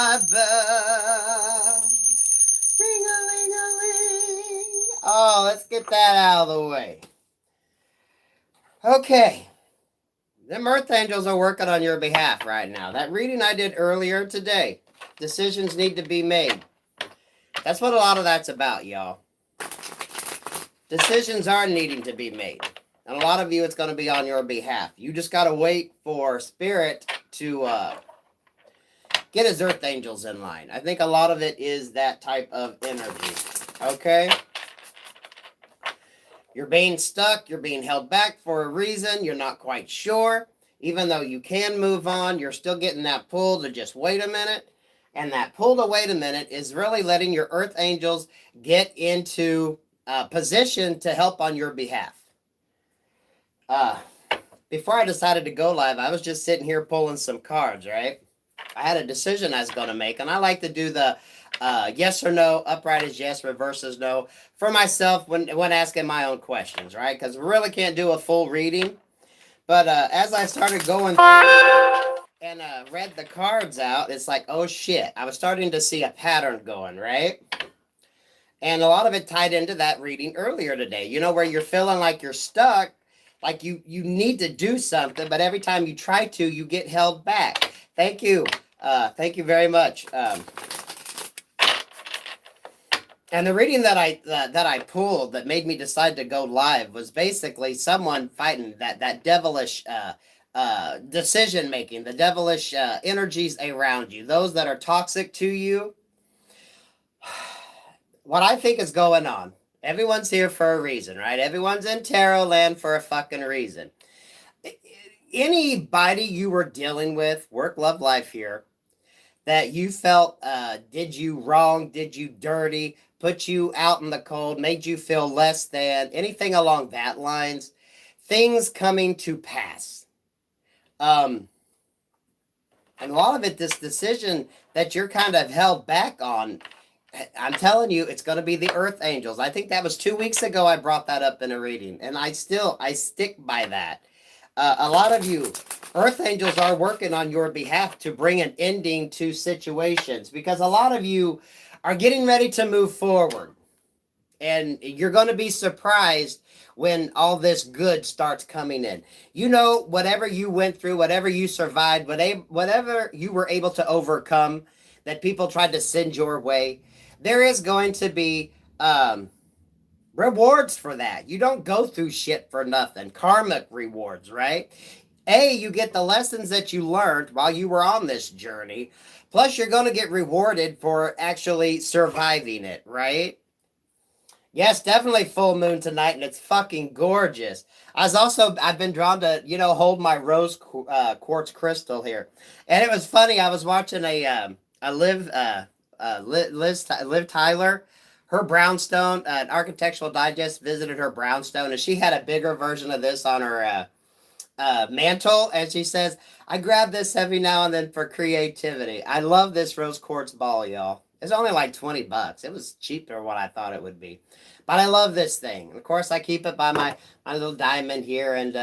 my bell. Ring-a-ling-a-ling. Oh, let's get that out of the way. Okay. Them earth angels are working on your behalf right now. That reading I did earlier today. Decisions need to be made. That's what a lot of that's about, y'all. Decisions are needing to be made. And a lot of you, it's going to be on your behalf. You just got to wait for Spirit to get his earth angels in line. I think a lot of it is that type of energy. Okay? You're being stuck. You're being held back for a reason. You're not quite sure. Even though you can move on, you're still getting that pull to just wait a minute. And that pull to wait a minute is really letting your earth angels get into position to help on your behalf. Before I decided to go live, I was just sitting here pulling some cards, right? I had a decision I was going to make, and I like to do the yes or no, upright is yes, reverse is no, for myself when asking my own questions, right? Because we really can't do a full reading. But as I started going through and read the cards out, it's like, oh shit, I was starting to see a pattern going, right? And a lot of it tied into that reading earlier today, you know, where you're feeling like you're stuck, like you need to do something, but every time you try to, you get held back. Thank you. Thank you very much. And the reading that I pulled that made me decide to go live was basically someone fighting that devilish decision making, the devilish energies around you, those that are toxic to you. What I think is going on, everyone's here for a reason, right? Everyone's in tarot land for a fucking reason. Anybody you were dealing with, work, love, life here, that you felt did you wrong, did you dirty, put you out in the cold, made you feel less than, anything along that lines, things coming to pass. And a lot of it, this decision that you're kind of held back on, I'm telling you, it's going to be the earth angels. I think that was 2 weeks ago I brought that up in a reading, and I stick by that. A lot of you, earth angels are working on your behalf to bring an ending to situations, because a lot of you are getting ready to move forward, and you're going to be surprised when all this good starts coming in. You know, whatever you went through, whatever you survived, whatever you were able to overcome that people tried to send your way, there is going to be rewards for that. You don't go through shit for nothing. Karmic rewards, right? You get the lessons that you learned while you were on this journey. Plus, you're going to get rewarded for actually surviving it, right? Yes, definitely full moon tonight, and it's fucking gorgeous. I've been drawn to, you know, hold my rose quartz crystal here. And it was funny, I was watching Liv Tyler, her brownstone, an Architectural Digest visited her brownstone, and she had a bigger version of this on her mantle, and she says, I grab this every now and then for creativity. I love this rose quartz ball, y'all. It's only like $20. It was cheaper than what I thought it would be. But I love this thing. And of course, I keep it by my little diamond here and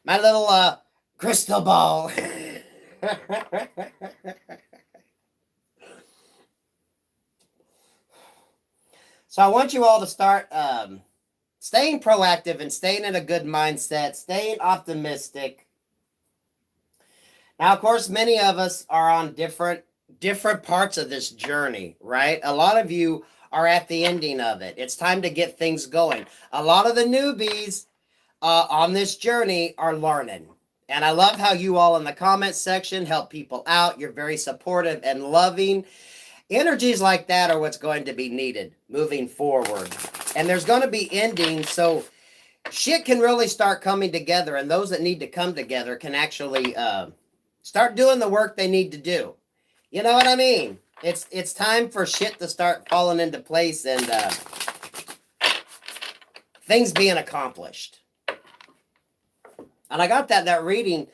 my little crystal ball. So I want you all to start staying proactive and staying in a good mindset, staying optimistic. Now, of course, many of us are on different parts of this journey, right? A lot of you are at the ending of it. It's time to get things going. A lot of the newbies on this journey are learning. And I love how you all in the comment section help people out. You're very supportive and loving. Energies like that are what's going to be needed moving forward. And there's going to be endings, so shit can really start coming together, and those that need to come together can actually start doing the work they need to do. You know what I mean? It's time for shit to start falling into place and things being accomplished. And I got that reading.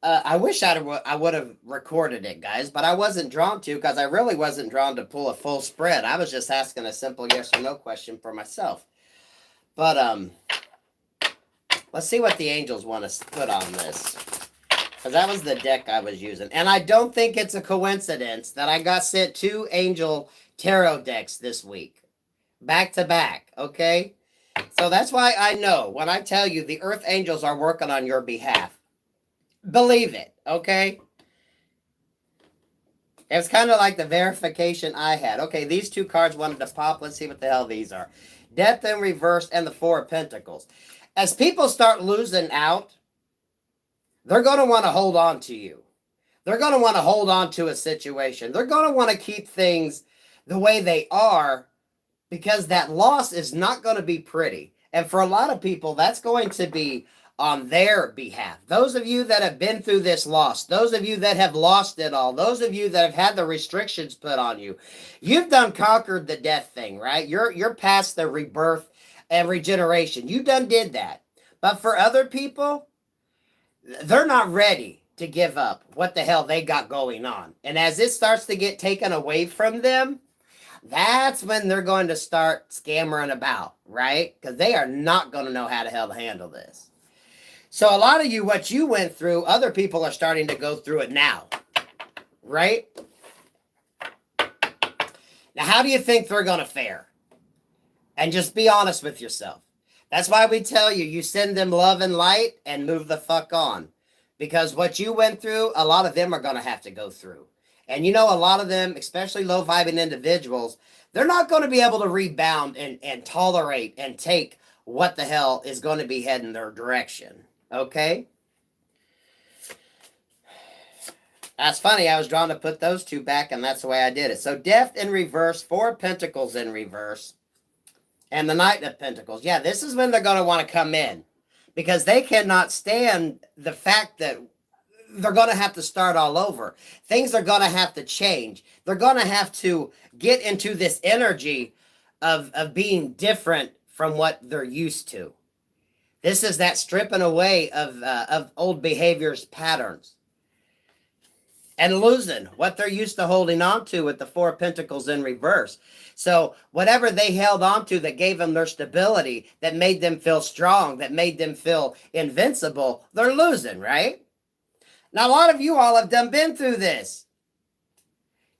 I wish I would have recorded it, guys, but I wasn't drawn to, because I really wasn't drawn to pull a full spread. I was just asking a simple yes or no question for myself. But let's see what the angels want us to put on this. Because that was the deck I was using. And I don't think it's a coincidence that I got sent 2 angel tarot decks this week. Back to back, okay? So that's why I know when I tell you the earth angels are working on your behalf. Believe it, okay? It's kind of like the verification I had. Okay, these 2 cards wanted to pop. Let's see what the hell these are. Death in reverse and the 4 of Pentacles. As people start losing out, they're going to want to hold on to you. They're going to want to hold on to a situation. They're going to want to keep things the way they are because that loss is not going to be pretty. And for a lot of people, that's going to be on their behalf. Those of you that have been through this loss, those of you that have lost it all, those of you that have had the restrictions put on you, you've done conquered the death thing, right? You're past the rebirth and regeneration. You done did that. But for other people, they're not ready to give up what the hell they got going on. And as it starts to get taken away from them, that's when they're going to start scammering about, right? Because they are not going to know how the hell to handle this. So a lot of you, what you went through, other people are starting to go through it now, right? Now, how do you think they're going to fare? And just be honest with yourself. That's why we tell you, you send them love and light and move the fuck on. Because what you went through, a lot of them are going to have to go through. And you know, a lot of them, especially low-vibing individuals, they're not going to be able to rebound and tolerate and take what the hell is going to be heading their direction. Okay? That's funny. I was drawn to put those 2 back, and that's the way I did it. So Death in reverse, 4 of Pentacles in reverse, and the Knight of Pentacles. Yeah, this is when they're going to want to come in. Because they cannot stand the fact that they're going to have to start all over. Things are going to have to change. They're going to have to get into this energy of being different from what they're used to. This is that stripping away of old behaviors, patterns. And losing what they're used to holding on to with the 4 of Pentacles in reverse. So whatever they held on to that gave them their stability, that made them feel strong, that made them feel invincible, they're losing, right? Now, a lot of you all have been through this.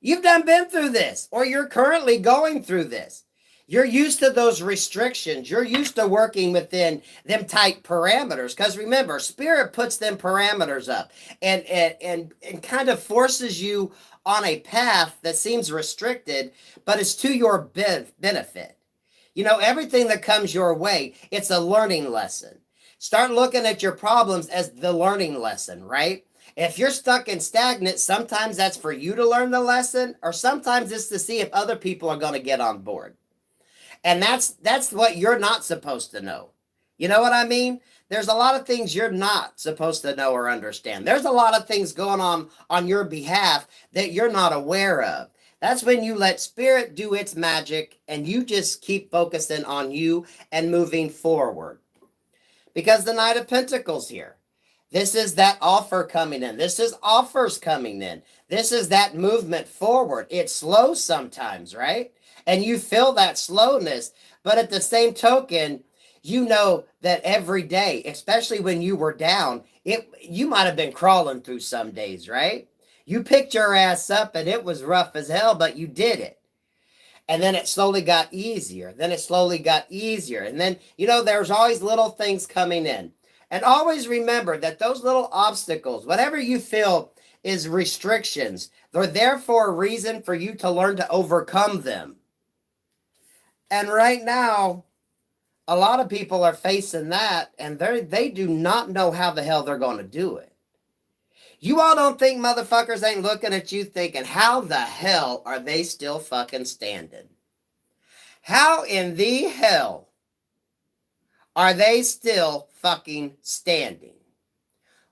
You've been through this, or you're currently going through this. You're used to those restrictions. You're used to working within them tight parameters. Because remember, Spirit puts them parameters up and kind of forces you on a path that seems restricted, but it's to your benefit. You know, everything that comes your way, it's a learning lesson. Start looking at your problems as the learning lesson, right? If you're stuck and stagnant, sometimes that's for you to learn the lesson, or sometimes it's to see if other people are going to get on board. And that's what you're not supposed to know. You know what I mean? There's a lot of things you're not supposed to know or understand. There's a lot of things going on your behalf that you're not aware of. That's when you let Spirit do its magic and you just keep focusing on you and moving forward. Because the Knight of Pentacles here. This is that offer coming in. This is offers coming in. This is that movement forward. It's slow sometimes, right? And you feel that slowness. But at the same token, you know that every day, especially when you were down, you might have been crawling through some days, right? You picked your ass up and it was rough as hell, but you did it. And then it slowly got easier. Then it slowly got easier. And then, you know, there's always little things coming in. And always remember that those little obstacles, whatever you feel is restrictions, they're there for a reason for you to learn to overcome them. And right now, a lot of people are facing that, and they do not know how the hell they're going to do it. You all don't think motherfuckers ain't looking at you thinking, how the hell are they still fucking standing? How in the hell are they still fucking standing?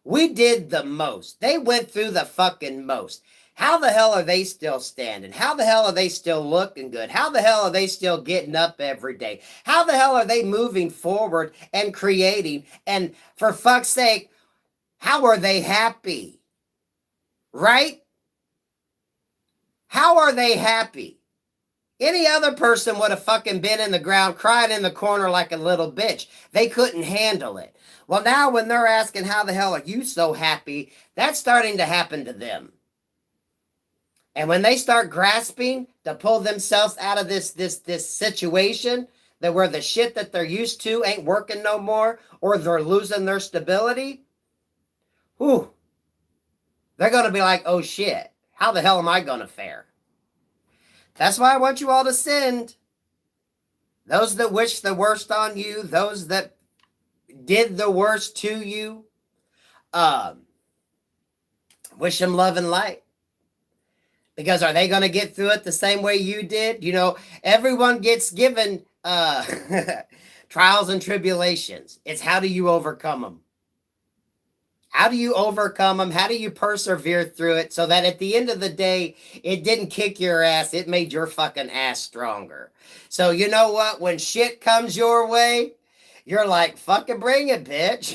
We did the most. They went through the fucking most. How the hell are they still standing? How the hell are they still looking good? How the hell are they still getting up every day? How the hell are they moving forward and creating? And for fuck's sake, how are they happy? Right? How are they happy? Any other person would have fucking been in the ground crying in the corner like a little bitch. They couldn't handle it. Well, now when they're asking how the hell are you so happy, that's starting to happen to them. And when they start grasping to pull themselves out of this situation that where the shit that they're used to ain't working no more, or they're losing their stability, whew, they're going to be like, oh shit, how the hell am I going to fare? That's why I want you all to send those that wish the worst on you, those that did the worst to you, wish them love and light. Because are they going to get through it the same way you did? You know, everyone gets given trials and tribulations. It's how do you overcome them? How do you overcome them? How do you persevere through it so that at the end of the day, it didn't kick your ass. It made your fucking ass stronger. So you know what? When shit comes your way, you're like, fucking bring it, bitch.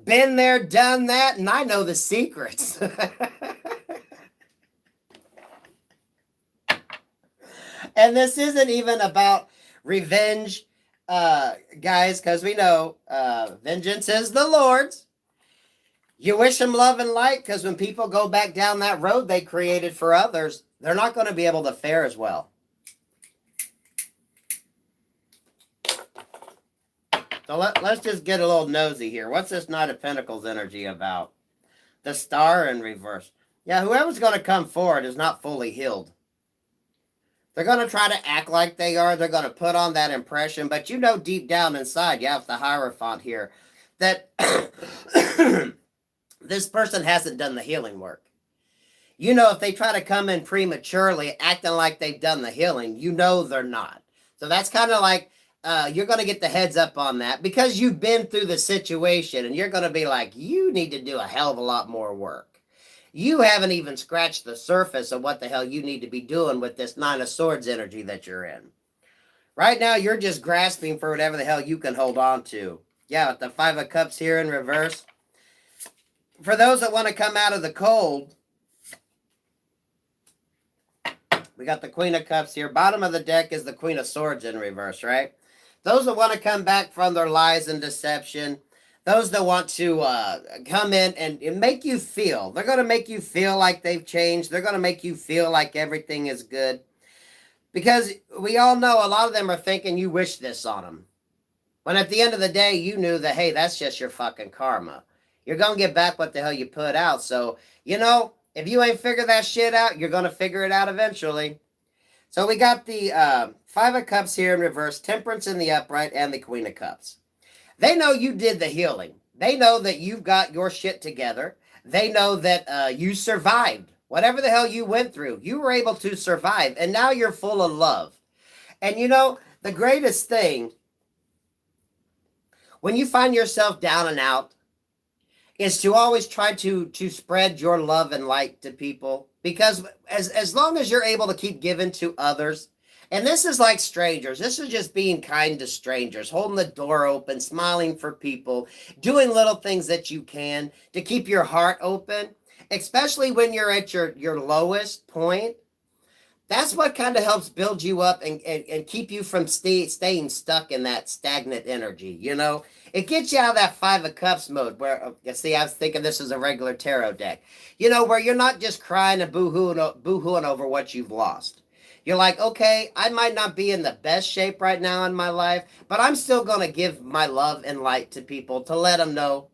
Been there, done that, and I know the secrets. And this isn't even about revenge, guys, because we know vengeance is the Lord's. You wish them love and light, because when people go back down that road they created for others, they're not going to be able to fare as well. So let's just get a little nosy here. What's this Knight of Pentacles energy about? The Star in reverse. Yeah, whoever's going to come forward is not fully healed. They're going to try to act like they are. They're going to put on that impression. But you know deep down inside, you have the Hierophant here, that this person hasn't done the healing work. You know, if they try to come in prematurely, acting like they've done the healing, you know they're not. So that's kind of like, you're going to get the heads up on that because you've been through the situation and you're going to be like, you need to do a hell of a lot more work. You haven't even scratched the surface of what the hell you need to be doing with this Nine of Swords energy that you're in. Right now, you're just grasping for whatever the hell you can hold on to. Yeah, with the Five of Cups here in reverse. For those that want to come out of the cold, we got the Queen of Cups here. Bottom of the deck is the Queen of Swords in reverse, right? Those that want to come back from their lies and deception, those that want to come in and make you feel. They're going to make you feel like they've changed. They're going to make you feel like everything is good. Because we all know a lot of them are thinking you wish this on them. When at the end of the day, you knew that, hey, that's just your fucking karma. You're going to get back what the hell you put out. So, you know, if you ain't figured that shit out, you're going to figure it out eventually. So we got the Five of Cups here in reverse, Temperance in the upright, and the Queen of Cups. They know you did the healing. They know that you've got your shit together. They know that you survived. Whatever the hell you went through, you were able to survive. And now you're full of love. And you know, the greatest thing, when you find yourself down and out, is to always try to spread your love and light to people. Because as long as you're able to keep giving to others, and this is like strangers. This is just being kind to strangers, holding the door open, smiling for people, doing little things that you can to keep your heart open, especially when you're at your lowest point. That's what kind of helps build you up and keep you from staying stuck in that stagnant energy, you know? It gets you out of that Five of Cups mode where, see, I was thinking this is a regular tarot deck. You know, where you're not just crying and boo-hooing over what you've lost. You're like, okay, I might not be in the best shape right now in my life, but I'm still going to give my love and light to people to let them know.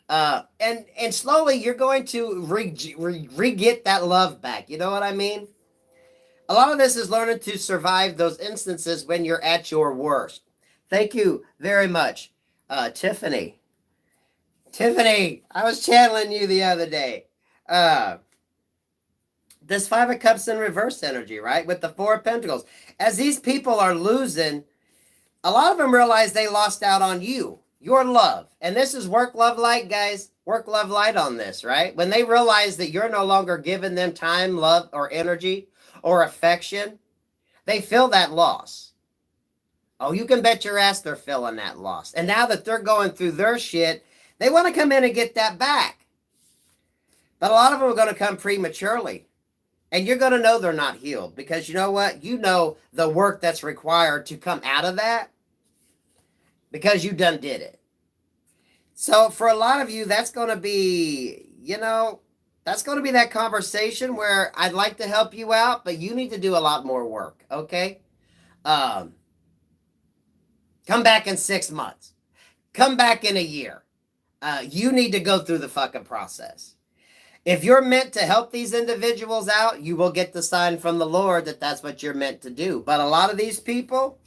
And slowly you're going to re-get that love back. You know what I mean? A lot of this is learning to survive those instances when you're at your worst. Thank you very much, Tiffany. Tiffany, I was channeling you the other day. This Five of Cups in reverse energy, right? With the Four of Pentacles. As these people are losing, a lot of them realize they lost out on you, your love. And this is work, love, light, guys. Work, love, light on this, right? When they realize that you're no longer giving them time, love, or energy, or affection, they feel that loss. Oh, you can bet your ass they're feeling that loss. And now that they're going through their shit, they want to come in and get that back. But a lot of them are going to come prematurely. And you're going to know they're not healed because you know what? You know the work that's required to come out of that because you done did it. So for a lot of you, that's going to be, that's going to be that conversation where I'd like to help you out, but you need to do a lot more work, okay? Come back in 6 months. Come back in a year. You need to go through the fucking process. If you're meant to help these individuals out, you will get the sign from the Lord that that's what you're meant to do. But a lot of these people,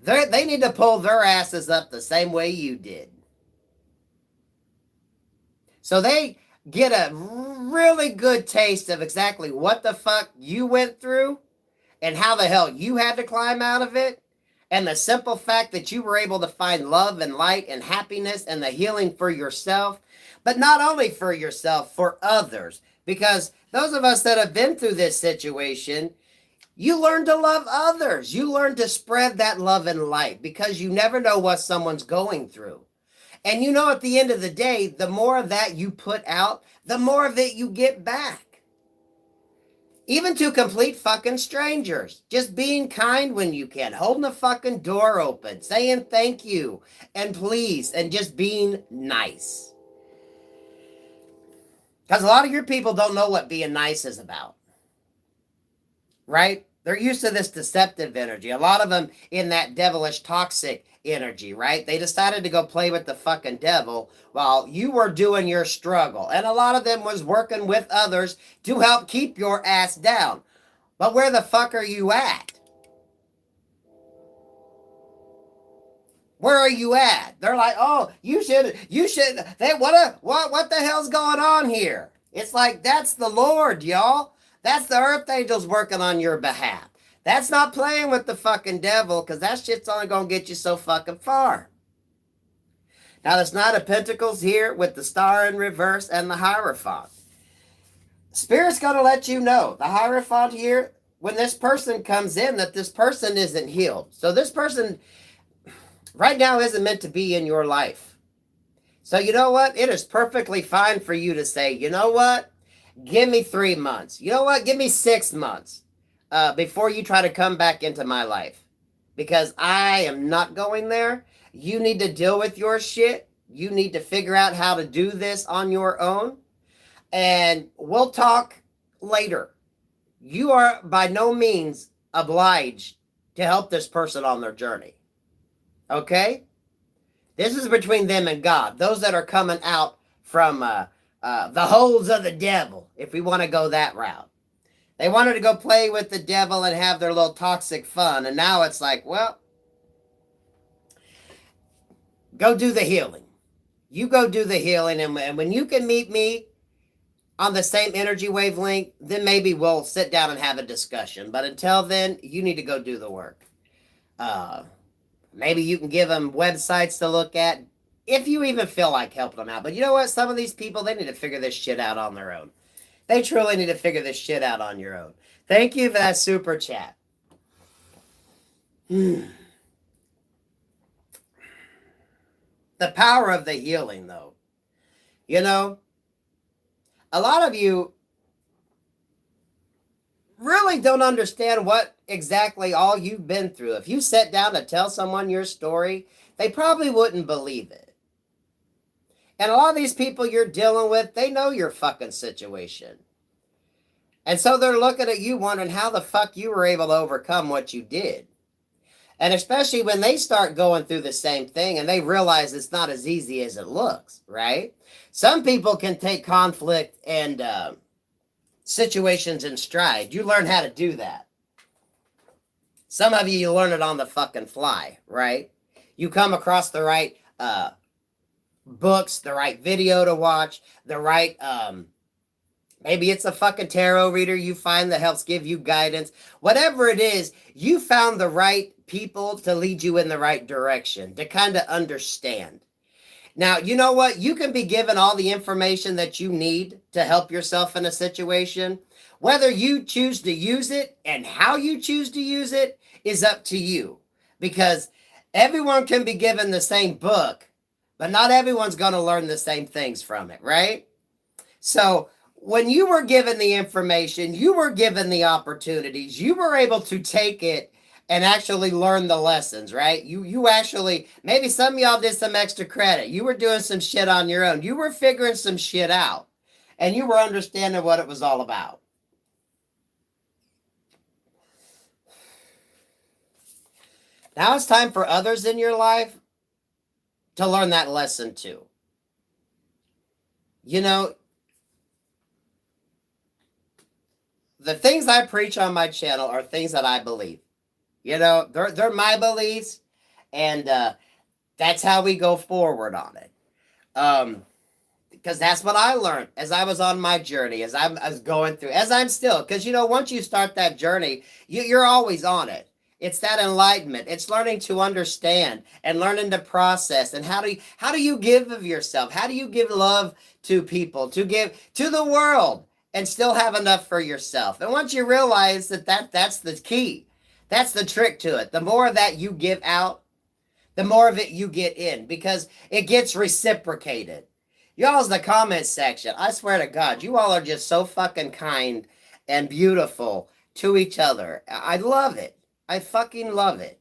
they need to pull their asses up the same way you did. So they get a really good taste of exactly what the fuck you went through and how the hell you had to climb out of it. And the simple fact that you were able to find love and light and happiness and the healing for yourself, but not only for yourself, for others. Because those of us that have been through this situation, you learn to love others. You learn to spread that love and light because you never know what someone's going through. And you know, at the end of the day, the more of that you put out, the more of it you get back. Even to complete fucking strangers. Just being kind when you can. Holding the fucking door open. Saying thank you and please. And just being nice. Because a lot of your people don't know what being nice is about. Right? They're used to this deceptive energy. A lot of them in that devilish toxic energy, right? They decided to go play with the fucking devil while you were doing your struggle. And a lot of them was working with others to help keep your ass down. But where the fuck are you at? Where are you at? They're like, oh, you should, what the hell's going on here? It's like, that's the Lord, y'all. That's the earth angels working on your behalf. That's not playing with the fucking devil, because that shit's only going to get you so fucking far. Now, there's Knight of Pentacles here with the Star in reverse and the Hierophant. Spirit's going to let you know, the Hierophant here, when this person comes in, that this person isn't healed. So this person right now isn't meant to be in your life. So you know what? It is perfectly fine for you to say, you know what? Give me 3 months. You know what? Give me 6 months before you try to come back into my life. Because I am not going there. You need to deal with your shit. You need to figure out how to do this on your own. And we'll talk later. You are by no means obliged to help this person on their journey. Okay? This is between them and God. Those that are coming out from the holes of the devil, if we want to go that route. They wanted to go play with the devil and have their little toxic fun. And now it's like, well, go do the healing. You go do the healing. And when you can meet me on the same energy wavelength, then maybe we'll sit down and have a discussion. But until then, you need to go do the work. Maybe you can give them websites to look at if you even feel like helping them out. But you know what? Some of these people, they need to figure this shit out on their own. They truly need to figure this shit out on your own. Thank you for that super chat. The power of the healing, though. You know, a lot of you really don't understand what exactly all you've been through. If you sat down to tell someone your story, they probably wouldn't believe it. And a lot of these people you're dealing with, they know your fucking situation. And so they're looking at you wondering how the fuck you were able to overcome what you did. And especially when they start going through the same thing and they realize it's not as easy as it looks, right? Some people can take conflict and situations in stride. You learn how to do that. Some of you learn it on the fucking fly, right? You come across the right books, the right video to watch, the right, maybe it's a fucking tarot reader you find that helps give you guidance. Whatever it is, you found the right people to lead you in the right direction, to kind of understand. Now, you know what? You can be given all the information that you need to help yourself in a situation. Whether you choose to use it and how you choose to use it is up to you. Because everyone can be given the same book, but not everyone's going to learn the same things from it, right? So when you were given the information, you were given the opportunities, you were able to take it and actually learn the lessons, right? You actually, maybe some of y'all did some extra credit. You were doing some shit on your own. You were figuring some shit out, and you were understanding what it was all about. Now it's time for others in your life to learn that lesson too. You know, the things I preach on my channel are things that I believe. You know, they're my beliefs, and that's how we go forward on it. Because that's what I learned as I was on my journey, as I was going through, as I'm still. Because, you know, once you start that journey, you're always on it. It's that enlightenment. It's learning to understand and learning to process. And how do you give of yourself? How do you give love to people, to give to the world, and still have enough for yourself? And once you realize that's the key, that's the trick to it. The more of that you give out, the more of it you get in, because it gets reciprocated. Y'all's the comment section. I swear to God, you all are just so fucking kind and beautiful to each other. I love it. I fucking love it.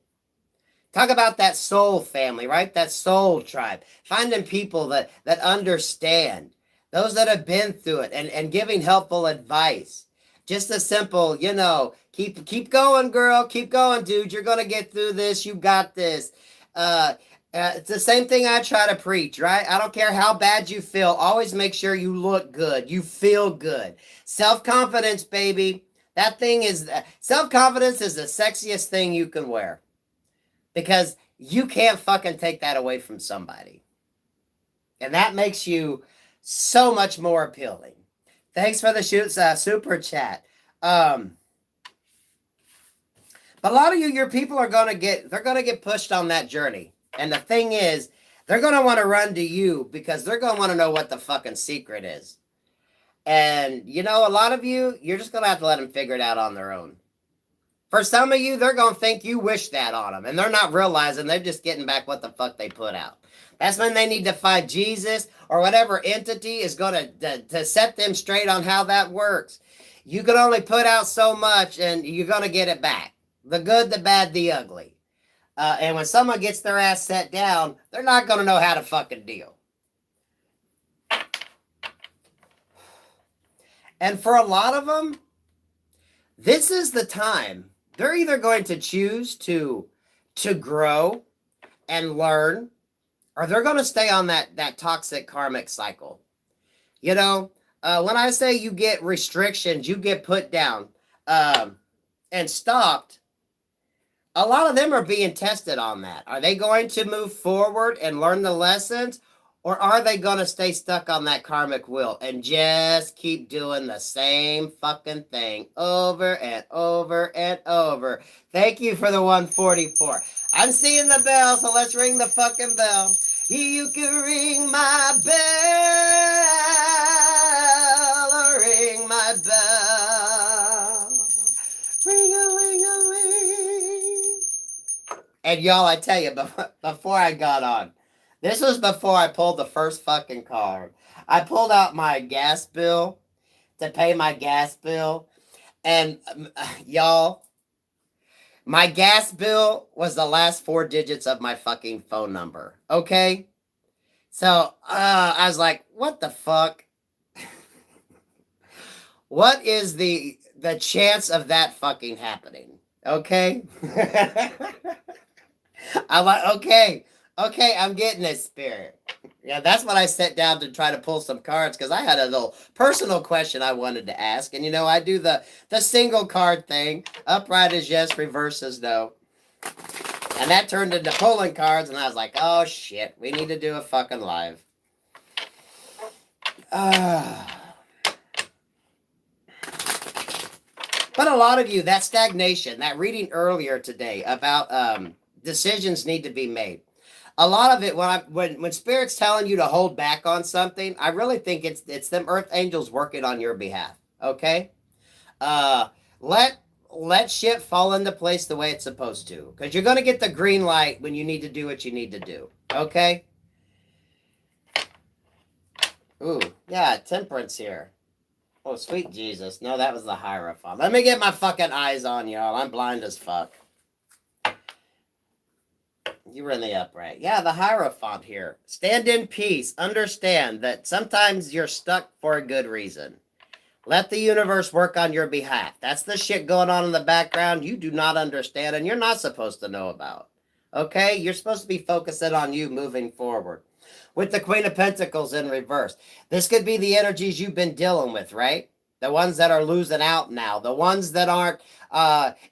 Talk about that soul family, right? That soul tribe. Finding people that understand, those that have been through it, and giving helpful advice. Just a simple, you know, keep going, girl. Keep going, dude. You're going to get through this. You got this. It's the same thing I try to preach, right? I don't care how bad you feel. Always make sure you look good. You feel good. Self-confidence, baby. That thing is, self-confidence is the sexiest thing you can wear. Because you can't fucking take that away from somebody. And that makes you so much more appealing. Thanks for the super chat. But a lot of your people are gonna get pushed on that journey. And the thing is, they're gonna want to run to you because they're gonna want to know what the fucking secret is. And you know, a lot of you're just gonna have to let them figure it out on their own. For some of you, they're gonna think you wish that on them, and they're not realizing they're just getting back what the fuck they put out. That's when they need to find Jesus or whatever entity is going to set them straight on how that works. You can only put out so much, and you're going to get it back. The good, the bad, the ugly. And when someone gets their ass set down, they're not going to know how to fucking deal. And for a lot of them, this is the time. They're either going to choose to grow and learn, or they're going to stay on that toxic karmic cycle. You know, when I say you get restrictions, you get put down and stopped, a lot of them are being tested on that. Are they going to move forward and learn the lessons, or are they going to stay stuck on that karmic wheel and just keep doing the same fucking thing over and over and over? Thank you for the 144. I'm seeing the bell, so let's ring the fucking bell. You can ring my bell, ring my bell, ring-a-ling-a-ling. And y'all, I tell you, before I got on, this was before I pulled the first fucking card. I pulled out my gas bill to pay my gas bill, and y'all, my gas bill was the last 4 digits of my fucking phone number. Okay? So, I was like, what the fuck? What is the chance of that fucking happening? Okay? I'm like, okay, I'm getting it, spirit. Yeah, that's when I sat down to try to pull some cards, because I had a little personal question I wanted to ask. And, you know, I do the single card thing. Upright is yes, reverse is no. And that turned into pulling cards, and I was like, oh, shit, we need to do a fucking live. But a lot of you, that stagnation, that reading earlier today about decisions need to be made. A lot of it, when Spirit's telling you to hold back on something, I really think it's them earth angels working on your behalf. Okay, let shit fall into place the way it's supposed to, because you're gonna get the green light when you need to do what you need to do. Okay. Ooh, yeah, temperance here. Oh, sweet Jesus. No, that was the Hierophant. Let me get my fucking eyes on y'all. I'm blind as fuck. You were in the upright. Yeah, the Hierophant here. Stand in peace. Understand that sometimes you're stuck for a good reason. Let the universe work on your behalf. That's the shit going on in the background you do not understand and you're not supposed to know about. Okay? You're supposed to be focusing on you moving forward. With the Queen of Pentacles in reverse. This could be the energies you've been dealing with, right? The ones that are losing out now. The ones that aren't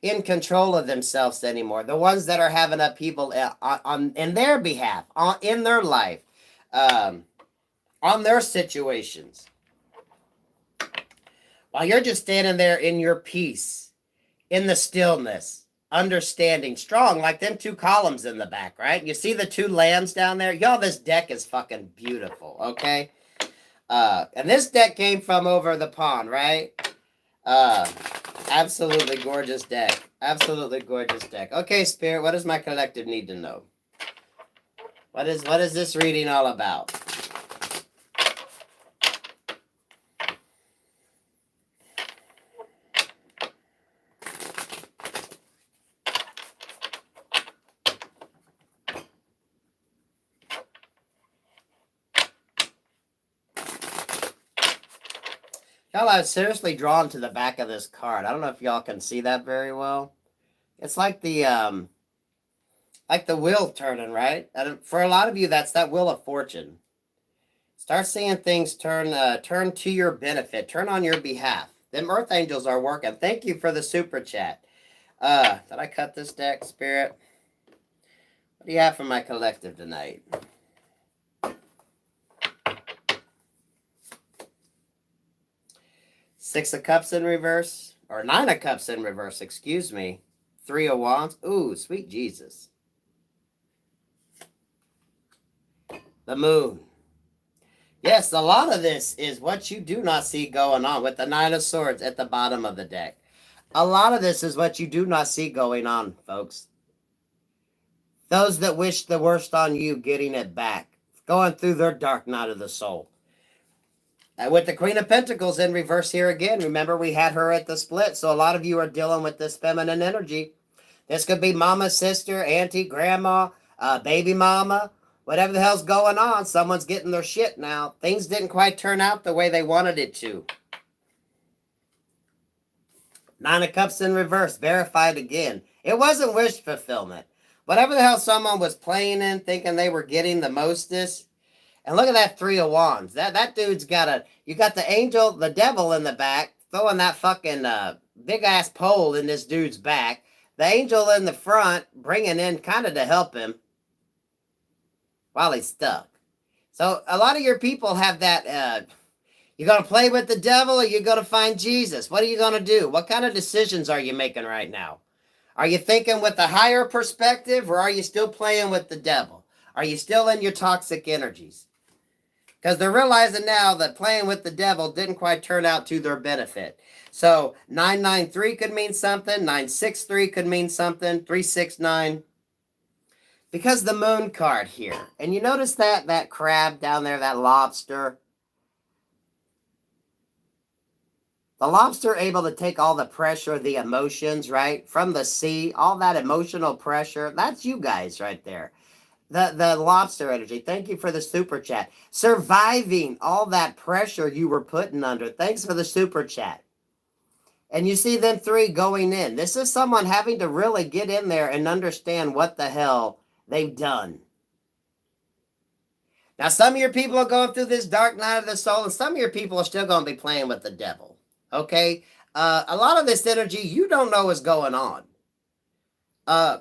in control of themselves anymore. The ones that are having upheaval in their behalf, in their life, on their situations. While you're just standing there in your peace, in the stillness, understanding, strong, like them two columns in the back, right? You see the two lambs down there? Y'all, this deck is fucking beautiful, okay? And this deck came from over the pond, right? Absolutely gorgeous deck. Absolutely gorgeous deck. Okay, Spirit, what does my collective need to know? What is this reading all about? Y'all, I was seriously drawn to the back of this card. I don't know if y'all can see that very well. It's like the wheel turning, right? And for a lot of you, that's that wheel of fortune. Start seeing things turn to your benefit, turn on your behalf. Them earth angels are working. Thank you for the super chat. Did I cut this deck, Spirit? What do you have for my collective tonight? Six of Cups in reverse, or Nine of Cups in reverse, excuse me. Three of Wands. Ooh, sweet Jesus. The Moon. Yes, a lot of this is what you do not see going on with the Nine of Swords at the bottom of the deck. A lot of this is what you do not see going on, folks. Those that wish the worst on you getting it back, going through their dark night of the soul. With the Queen of Pentacles in reverse here again, remember we had her at the split, so a lot of you are dealing with this feminine energy. This could be mama, sister, auntie, grandma, baby mama, whatever the hell's going on. Someone's getting their shit now. Things didn't quite turn out the way they wanted it to. Nine of Cups in reverse, verified again. It wasn't wish fulfillment. Whatever the hell someone was playing in, thinking they were getting the mostest. And look at that Three of Wands. That dude's got you got the angel, the devil in the back, throwing that fucking big ass pole in this dude's back. The angel in the front, bringing in kind of to help him while he's stuck. So a lot of your people have that, you're going to play with the devil or you're going to find Jesus. What are you going to do? What kind of decisions are you making right now? Are you thinking with a higher perspective or are you still playing with the devil? Are you still in your toxic energies? Because they're realizing now that playing with the devil didn't quite turn out to their benefit. So 993 could mean something. 963 could mean something. 369. Because the moon card here. And you notice that crab down there, that lobster. The lobster able to take all the pressure, the emotions, right? From the sea, all that emotional pressure. That's you guys right there. The lobster energy. Thank you for the super chat. Surviving all that pressure you were putting under. Thanks for the super chat. And you see them three going in. This is someone having to really get in there and understand what the hell they've done. Now, some of your people are going through this dark night of the soul, and some of your people are still going to be playing with the devil. Okay? A lot of this energy you don't know is going on.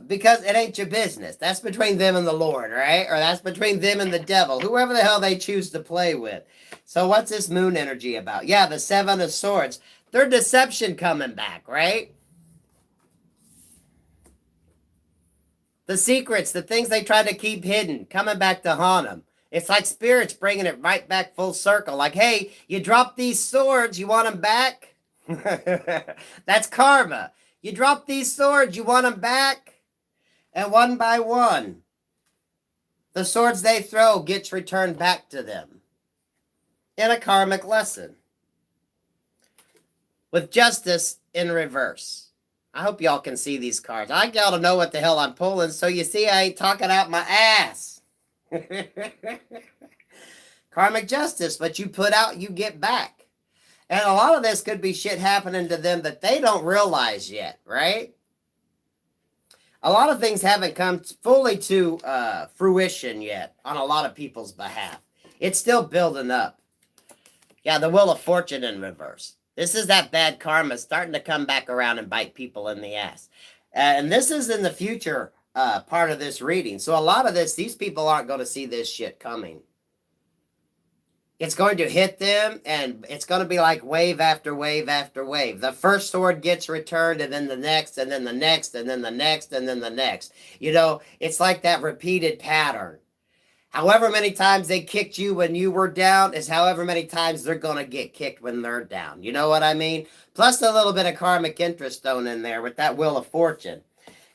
Because it ain't your business. That's between them and the Lord, right? Or that's between them and the devil, whoever the hell they choose to play with. So what's this moon energy about? Yeah, the Seven of Swords. Their deception coming back, right? The secrets, the things they tried to keep hidden, coming back to haunt them. It's like spirits bringing it right back full circle. Like, hey, you dropped these swords, you want them back? That's karma. You drop these swords, you want them back? And one by one, the swords they throw gets returned back to them in a karmic lesson. with Justice in reverse. I hope y'all can see these cards. I got to know what the hell I'm pulling, so you see I ain't talking out my ass. Karmic justice, what you put out, you get back. And a lot of this could be shit happening to them that they don't realize yet, right? A lot of things haven't come fully to fruition yet on a lot of people's behalf. It's still building up. Yeah, the Wheel of Fortune in reverse. This is that bad karma starting to come back around and bite people in the ass. And this is in the future part of this reading. So a lot of this, these people aren't going to see this shit coming. It's going to hit them, and it's going to be like wave after wave after wave. The first sword gets returned, and then the next, and then the next, and then the next, and then the next. You know, it's like that repeated pattern. However many times they kicked you when you were down is however many times they're going to get kicked when they're down. You know what I mean? Plus a little bit of karmic interest thrown in there with that Wheel of Fortune.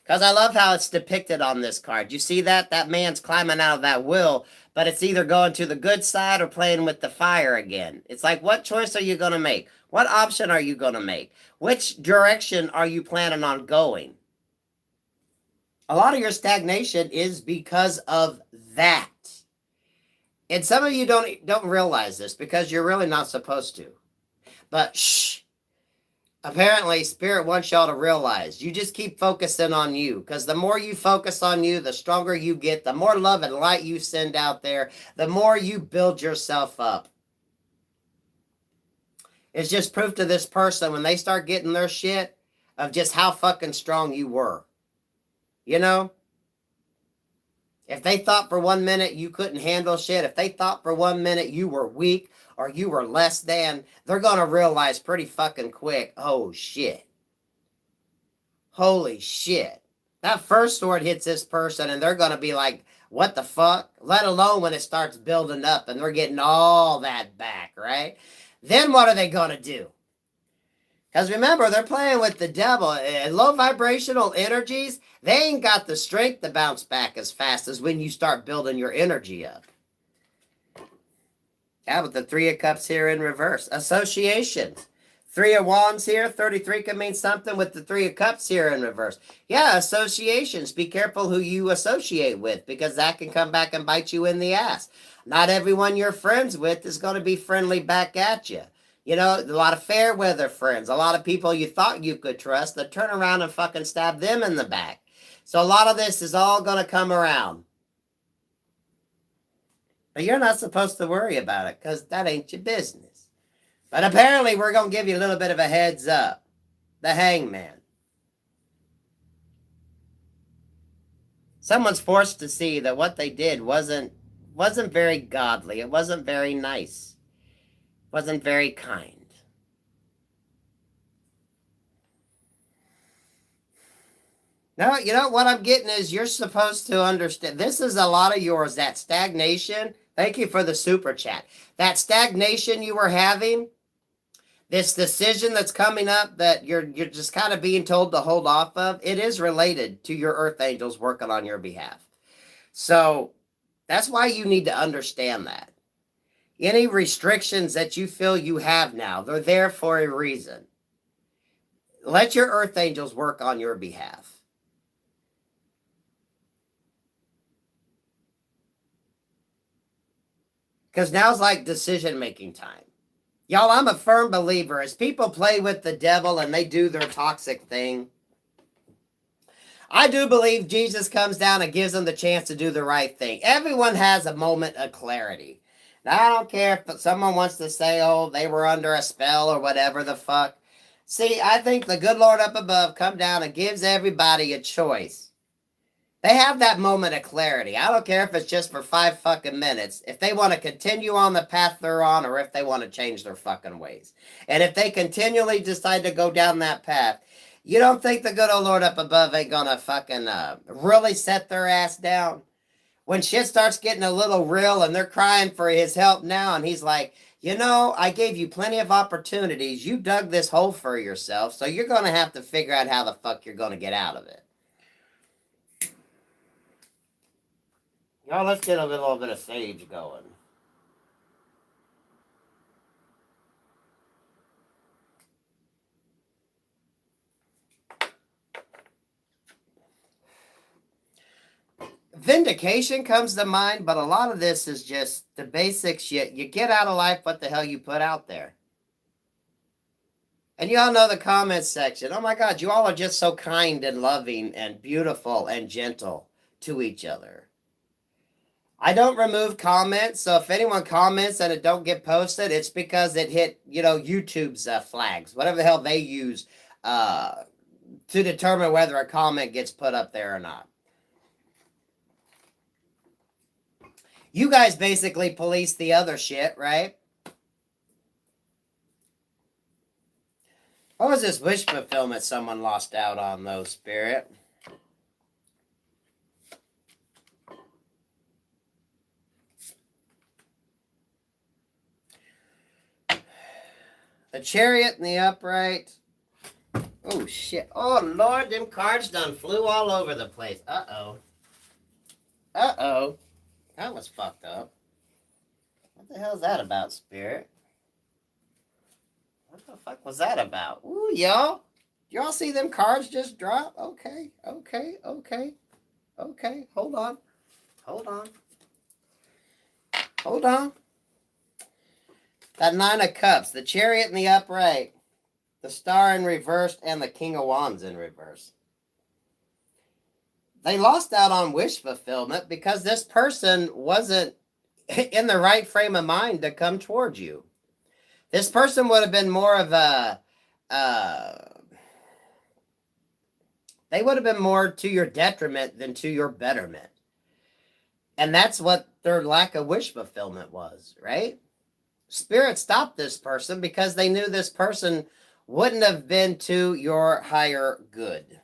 Because I love how it's depicted on this card. You see that? That man's climbing out of that wheel, but it's either going to the good side or playing with the fire again. It's like, what choice are you going to make? What option are you going to make? Which direction are you planning on going? A lot of your stagnation is because of that. And some of you don't realize this because you're really not supposed to. But shh. Apparently, Spirit wants y'all to realize you just keep focusing on you, because the more you focus on you, the stronger you get, the more love and light you send out there, the more you build yourself up. It's just proof to this person when they start getting their shit of just how fucking strong you were. You know? If they thought for 1 minute you couldn't handle shit, if they thought for 1 minute you were weak, or you were less than, they're going to realize pretty fucking quick, oh shit. Holy shit. That first sword hits this person and they're going to be like, what the fuck? Let alone when it starts building up and they're getting all that back, right? Then what are they going to do? Because remember, they're playing with the devil. And low vibrational energies, they ain't got the strength to bounce back as fast as when you start building your energy up. Yeah, with the Three of Cups here in reverse. Associations. Three of Wands here. 33 can mean something with the Three of Cups here in reverse. Yeah, associations. Be careful who you associate with, because that can come back and bite you in the ass. Not everyone you're friends with is going to be friendly back at you. You know, a lot of fair weather friends. A lot of people you thought you could trust that turn around and fucking stab them in the back. So a lot of this is all going to come around. But you're not supposed to worry about it because that ain't your business. But apparently we're going to give you a little bit of a heads up. The Hangman. Someone's forced to see that what they did wasn't very godly. It wasn't very nice. It wasn't very kind. No, you know what I'm getting is you're supposed to understand. This is a lot of yours, that stagnation. Thank you for the super chat. That stagnation you were having, this decision that's coming up that you're just kind of being told to hold off of, it is related to your earth angels working on your behalf. So that's why you need to understand that. Any restrictions that you feel you have now, they're there for a reason. Let your earth angels work on your behalf. Because now's like decision-making time. Y'all, I'm a firm believer. As people play with the devil and they do their toxic thing, I do believe Jesus comes down and gives them the chance to do the right thing. Everyone has a moment of clarity. Now, I don't care if someone wants to say, oh, they were under a spell or whatever the fuck. See, I think the good Lord up above come down and gives everybody a choice. They have that moment of clarity. I don't care if it's just for 5 fucking minutes. If they want to continue on the path they're on or if they want to change their fucking ways. And if they continually decide to go down that path, you don't think the good old Lord up above ain't gonna fucking really set their ass down? When shit starts getting a little real and they're crying for his help now and he's like, you know, I gave you plenty of opportunities. You dug this hole for yourself, so you're going to have to figure out how the fuck you're going to get out of it. Now let's get a little bit of sage going. Vindication comes to mind, but a lot of this is just the basic shit. You get out of life what the hell you put out there. And you all know the comments section. Oh my God, you all are just so kind and loving and beautiful and gentle to each other. I don't remove comments, so if anyone comments and it don't get posted, it's because it hit, YouTube's flags, whatever the hell they use to determine whether a comment gets put up there or not. You guys basically police the other shit, right? What was this wish fulfillment someone lost out on, though, Spirit? The Chariot and the Upright. Oh, shit. Oh, Lord, them cards done flew all over the place. Uh-oh. Uh-oh. That was fucked up. What the hell is that about, Spirit? What the fuck was that about? Ooh, y'all. Y'all see them cards just drop? Okay. Hold on. That Nine of Cups, the Chariot in the Upright, the Star in reverse, and the King of Wands in reverse. They lost out on wish fulfillment because this person wasn't in the right frame of mind to come towards you. This person would have been more of a, they would have been more to your detriment than to your betterment. And that's what their lack of wish fulfillment was, right? Spirit stopped this person because they knew this person wouldn't have been to your higher good.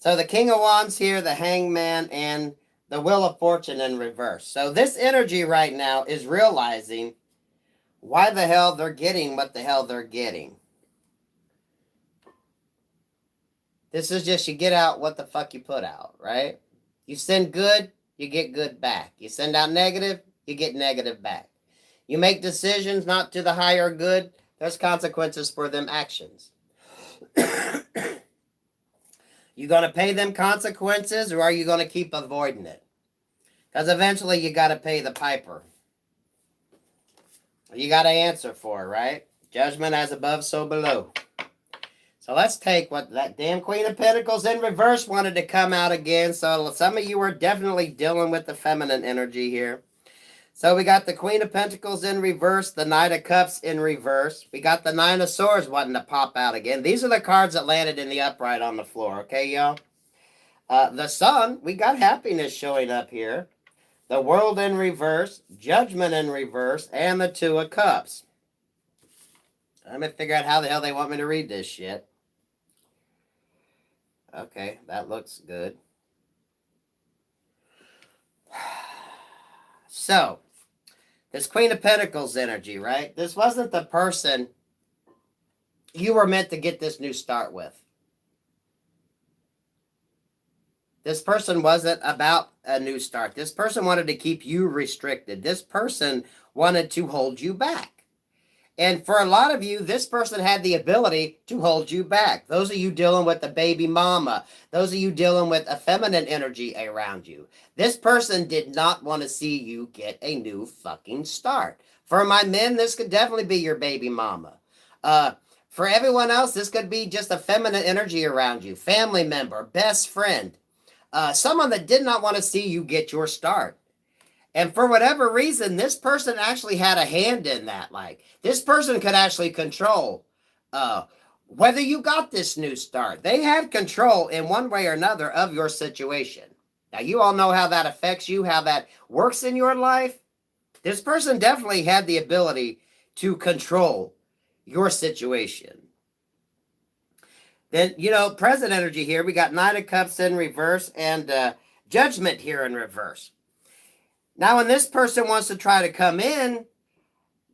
So the King of Wands here, the Hangman, and the Wheel of Fortune in reverse. So this energy right now is realizing why the hell they're getting what the hell they're getting. This is just you get out what the fuck you put out, right? You send good, you get good back. You send out negative, you get negative back. You make decisions not to the higher good, there's consequences for them actions. You going to pay them consequences, or are you going to keep avoiding it? Because eventually you got to pay the piper. You got to answer for it, right? Judgment as above, so below. So let's take what that damn Queen of Pentacles in reverse wanted to come out again. So some of you are definitely dealing with the feminine energy here. So we got the Queen of Pentacles in reverse, the Knight of Cups in reverse. We got the Nine of Swords wanting to pop out again. These are the cards that landed in the upright on the floor, okay, y'all? The Sun, we got happiness showing up here. The World in reverse, Judgment in reverse, and the Two of Cups. I'm going to figure out how the hell they want me to read this shit. Okay, that looks good. So, this Queen of Pentacles energy, right? This wasn't the person you were meant to get this new start with. This person wasn't about a new start. This person wanted to keep you restricted. This person wanted to hold you back. And for a lot of you, this person had the ability to hold you back. Those of you dealing with the baby mama, those of you dealing with a feminine energy around you, this person did not want to see you get a new fucking start. For my men, this could definitely be your baby mama. For everyone else, this could be just a feminine energy around you, family member, best friend, someone that did not want to see you get your start. And for whatever reason, this person actually had a hand in that. Like, this person could actually control whether you got this new start. They had control in one way or another of your situation. Now, you all know how that affects you, how that works in your life. This person definitely had the ability to control your situation. Then, present energy here. We got Nine of Cups in reverse and Judgment here in reverse. Now, when this person wants to try to come in,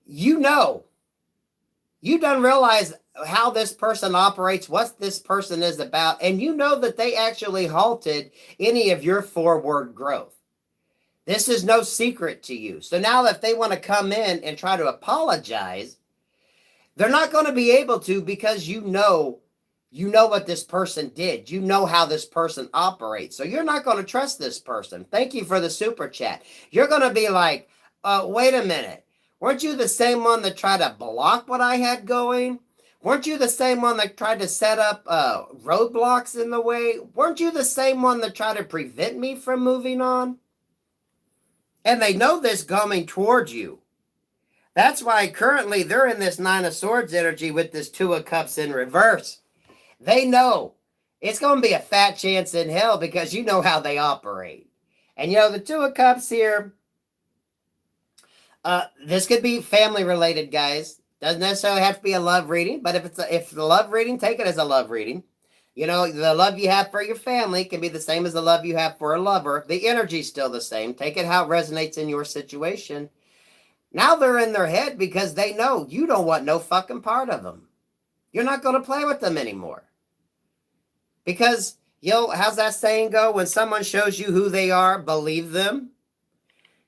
you done realize how this person operates, what this person is about, and you know that they actually halted any of your forward growth. This is no secret to you. So now if they want to come in and try to apologize, they're not going to be able to because you know you know what this person did. You know how this person operates. So you're not going to trust this person. Thank you for the super chat. You're going to be like, wait a minute. Weren't you the same one that tried to block what I had going? Weren't you the same one that tried to set up roadblocks in the way? Weren't you the same one that tried to prevent me from moving on? And they know this coming towards you. That's why currently they're in this Nine of Swords energy with this Two of Cups in reverse. They know it's going to be a fat chance in hell because you know how they operate. And you know, the Two of Cups here, this could be family related, guys. Doesn't necessarily have to be a love reading, but if the love reading, take it as a love reading. You know, the love you have for your family can be the same as the love you have for a lover. The energy's still the same. Take it how it resonates in your situation. Now they're in their head because they know you don't want no fucking part of them. You're not going to play with them anymore. Because, how's that saying go? When someone shows you who they are, believe them.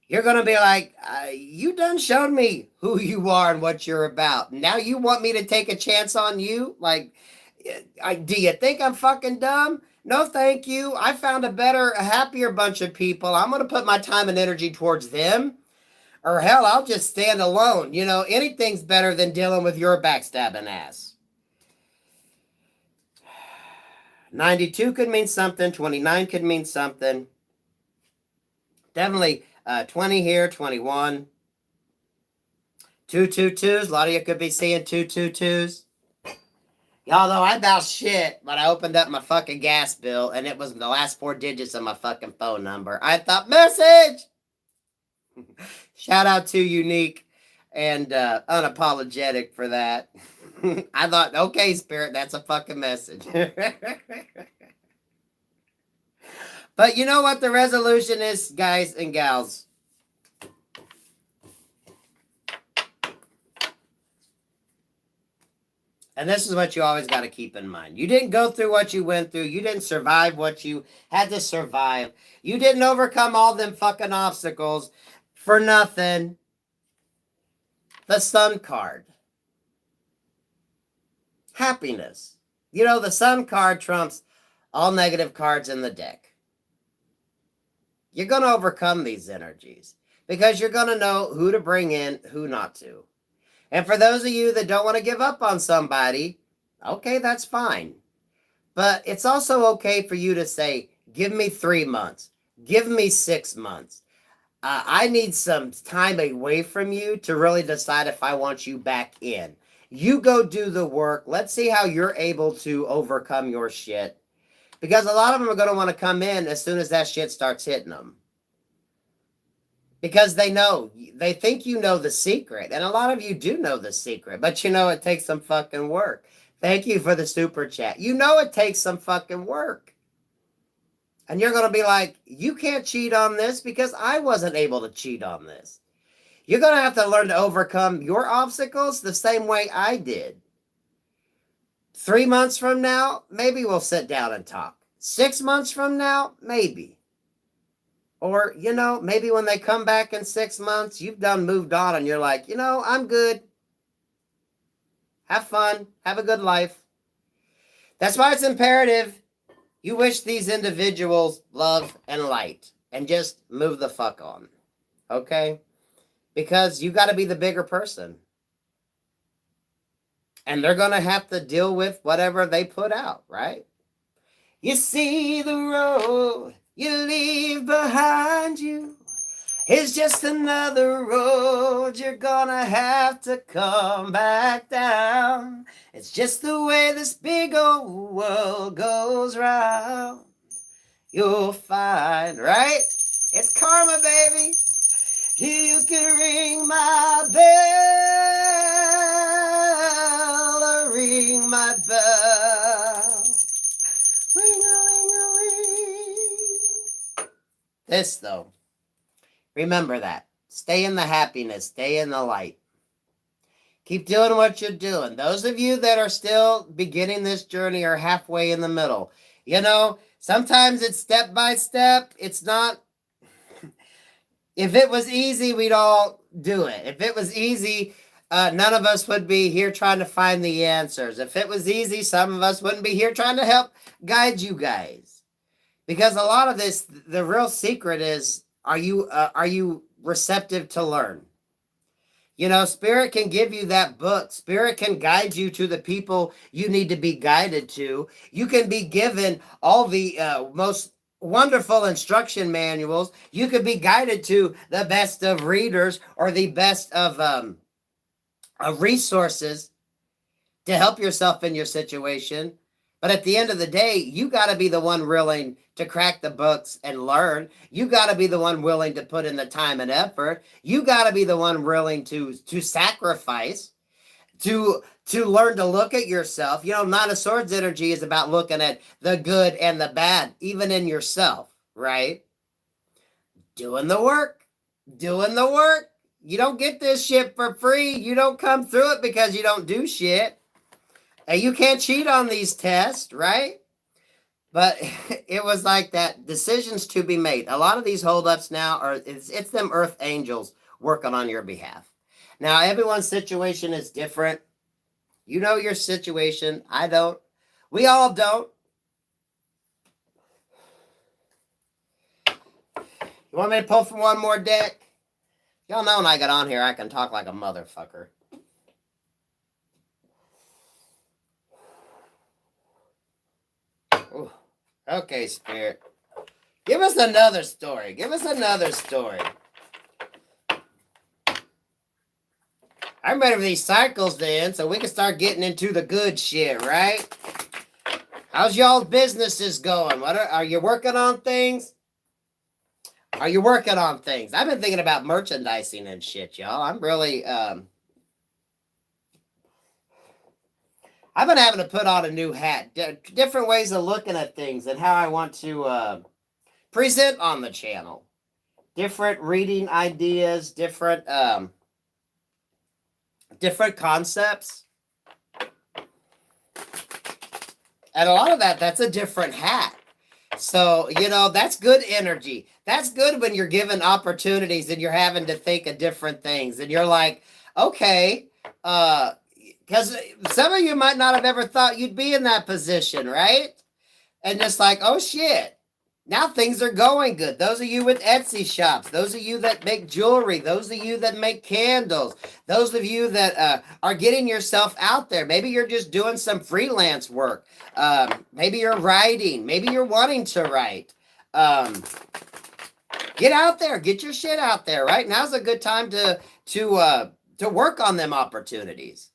You're going to be like, you done showed me who you are and what you're about. Now you want me to take a chance on you? Like, do you think I'm fucking dumb? No, thank you. I found a happier bunch of people. I'm going to put my time and energy towards them. Or hell, I'll just stand alone. Anything's better than dealing with your backstabbing ass. 92 could mean something. 29 could mean something. Definitely 20 here, 21. 222s. A lot of you could be seeing 222s. Y'all know I about shit when I opened up my fucking gas bill and it was the last 4 digits of my fucking phone number. I thought, message! Shout out to Unique and Unapologetic for that. I thought, okay, Spirit, that's a fucking message. But you know what the resolution is, guys and gals? And this is what you always got to keep in mind. You didn't go through what you went through. You didn't survive what you had to survive. You didn't overcome all them fucking obstacles for nothing. The Sun card. Happiness. The Sun card trumps all negative cards in the deck. You're going to overcome these energies because you're going to know who to bring in, who not to. And for those of you that don't want to give up on somebody, okay, that's fine. But it's also okay for you to say, give me 3 months. Give me 6 months. I need some time away from you to really decide if I want you back in. You go do the work. Let's see how you're able to overcome your shit. Because a lot of them are going to want to come in as soon as that shit starts hitting them. Because they think you know the secret. And a lot of you do know the secret. But it takes some fucking work. Thank you for the super chat. It takes some fucking work. And you're going to be like, you can't cheat on this because I wasn't able to cheat on this. You're going to have to learn to overcome your obstacles the same way I did. 3 months from now, maybe we'll sit down and talk. 6 months from now, maybe. Or, maybe when they come back in 6 months, you've moved on and you're like, I'm good. Have fun. Have a good life. That's why it's imperative you wish these individuals love and light and just move the fuck on. Okay? Because you got to be the bigger person. And they're going to have to deal with whatever they put out, right? You see the road you leave behind you is just another road you're going to have to come back down. It's just the way this big old world goes round. You'll find, right? It's karma, baby. You can ring my bell or ring my bell. Ring-a-ling-a-ling. This, though, remember that. Stay in the happiness. Stay in the light. Keep doing what you're doing. Those of you that are still beginning this journey are halfway in the middle. Sometimes it's step by step. It's not. If it was easy, we'd all do it. If it was easy, none of us would be here trying to find the answers. If it was easy, some of us wouldn't be here trying to help guide you guys. Because a lot of this, the real secret is, are you receptive to learn? You know, Spirit can give you that book. Spirit can guide you to the people you need to be guided to. You can be given all the most wonderful instruction manuals. You could be guided to the best of readers or the best of resources to help yourself in your situation. But at the end of the day, you got to be the one willing to crack the books and learn. You got to be the one willing to put in the time and effort. You got to be the one willing to sacrifice, to learn to look at yourself. You know, Nine of Swords energy is about looking at the good and the bad, even in yourself, right? Doing the work. You don't get this shit for free. You don't come through it because you don't do shit. And you can't cheat on these tests, right? But it was like that. Decisions to be made. A lot of these holdups now it's them earth angels working on your behalf. Now, everyone's situation is different. You know your situation. I don't. We all don't. You want me to pull from one more deck? Y'all know when I get on here, I can talk like a motherfucker. Ooh. Okay, Spirit. Give us another story. I'm ready for these cycles to end so we can start getting into the good shit, right? How's y'all's businesses going? What are you working on things? I've been thinking about merchandising and shit, y'all. I'm really I've been having to put on a new hat. Different ways of looking at things and how I want to present on the channel. Different reading ideas, different concepts. And a lot of that's a different hat. So, you know, that's good energy. That's good when you're given opportunities and you're having to think of different things. And you're like, okay, because some of you might not have ever thought you'd be in that position, right? And just like, oh shit, now things are going good. Those of you with Etsy shops, those of you that make jewelry, those of you that make candles, those of you that are getting yourself out there. Maybe you're just doing some freelance work. Maybe you're writing. Maybe you're wanting to write. Get out there. Get your shit out there, right? Now's a good time to work on them opportunities.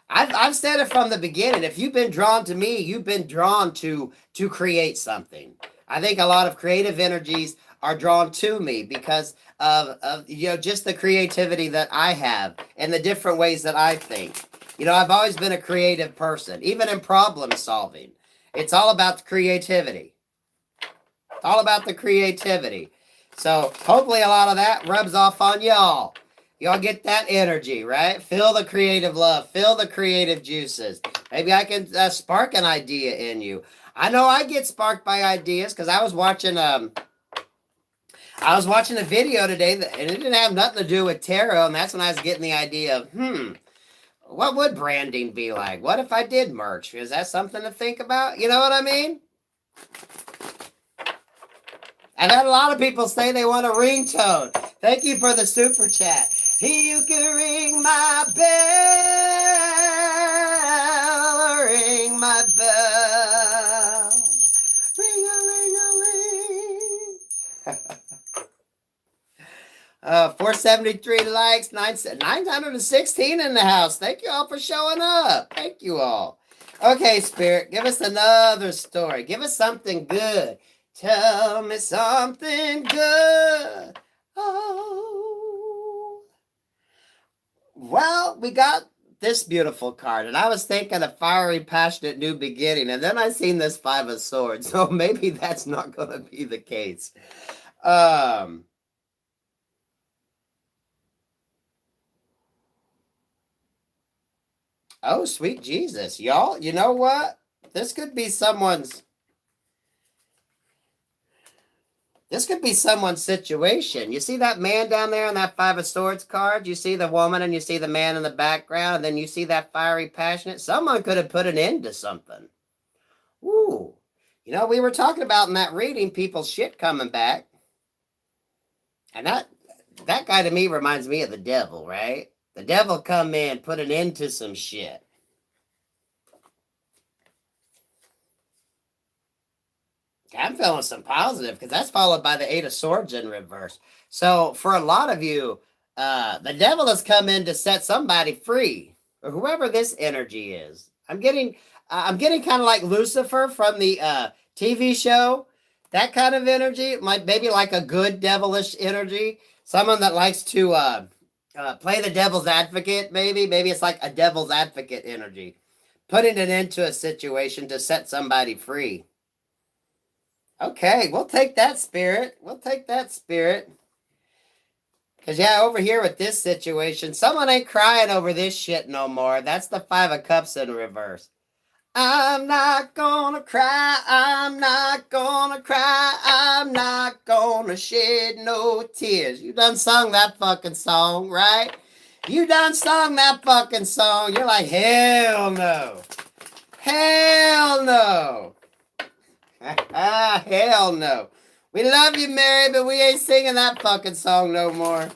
I've said it from the beginning. If you've been drawn to me, you've been drawn to create something. I think a lot of creative energies are drawn to me because of you know, just the creativity that I have and the different ways that I think. You know, I've always been a creative person, even in problem solving. It's all about the creativity. So hopefully a lot of that rubs off on y'all. Y'all get that energy, right? Feel the creative love. Feel the creative juices. Maybe I can spark an idea in you. I know I get sparked by ideas because I was watching a video today and it didn't have nothing to do with tarot, and that's when I was getting the idea of, what would branding be like? What if I did merch? Is that something to think about? You know what I mean? I've had a lot of people say they want a ringtone. Thank you for the super chat. You can ring my bell, ring my bell, ring-a-ling-a-ling. 473 likes, 916 in the house. Thank you all for showing up. Thank you all. Okay, Spirit, give us another story. Give us something good. Tell me something good. Oh. Well, we got this beautiful card, and I was thinking a fiery, passionate new beginning, and then I seen this Five of Swords, so maybe that's not going to be the case. Oh, sweet Jesus. Y'all, you know what? This could be This could be someone's situation. You see that man down there on that Five of Swords card? You see the woman and you see the man in the background, and then you see that fiery, passionate. Someone could have put an end to something. Ooh. You know, we were talking about in that reading people's shit coming back. And that guy to me reminds me of the devil, right? The devil come in, put an end to some shit. I'm feeling some positive because that's followed by the Eight of Swords in reverse. So for a lot of you, the devil has come in to set somebody free, or whoever this energy is. I'm getting kind of like Lucifer from the TV show. That kind of energy, maybe like a good devilish energy. Someone that likes to play the devil's advocate. Maybe it's like a devil's advocate energy, putting it into a situation to set somebody free. Okay, we'll take that spirit. We'll take that spirit. Because, yeah, over here with this situation, someone ain't crying over this shit no more. That's the Five of Cups in reverse. I'm not gonna cry. I'm not gonna cry. I'm not gonna shed no tears. You done sung that fucking song, right? You done sung that fucking song. You're like, hell no. Hell no. Hell no. We love you, Mary, but we ain't singing that fucking song no more.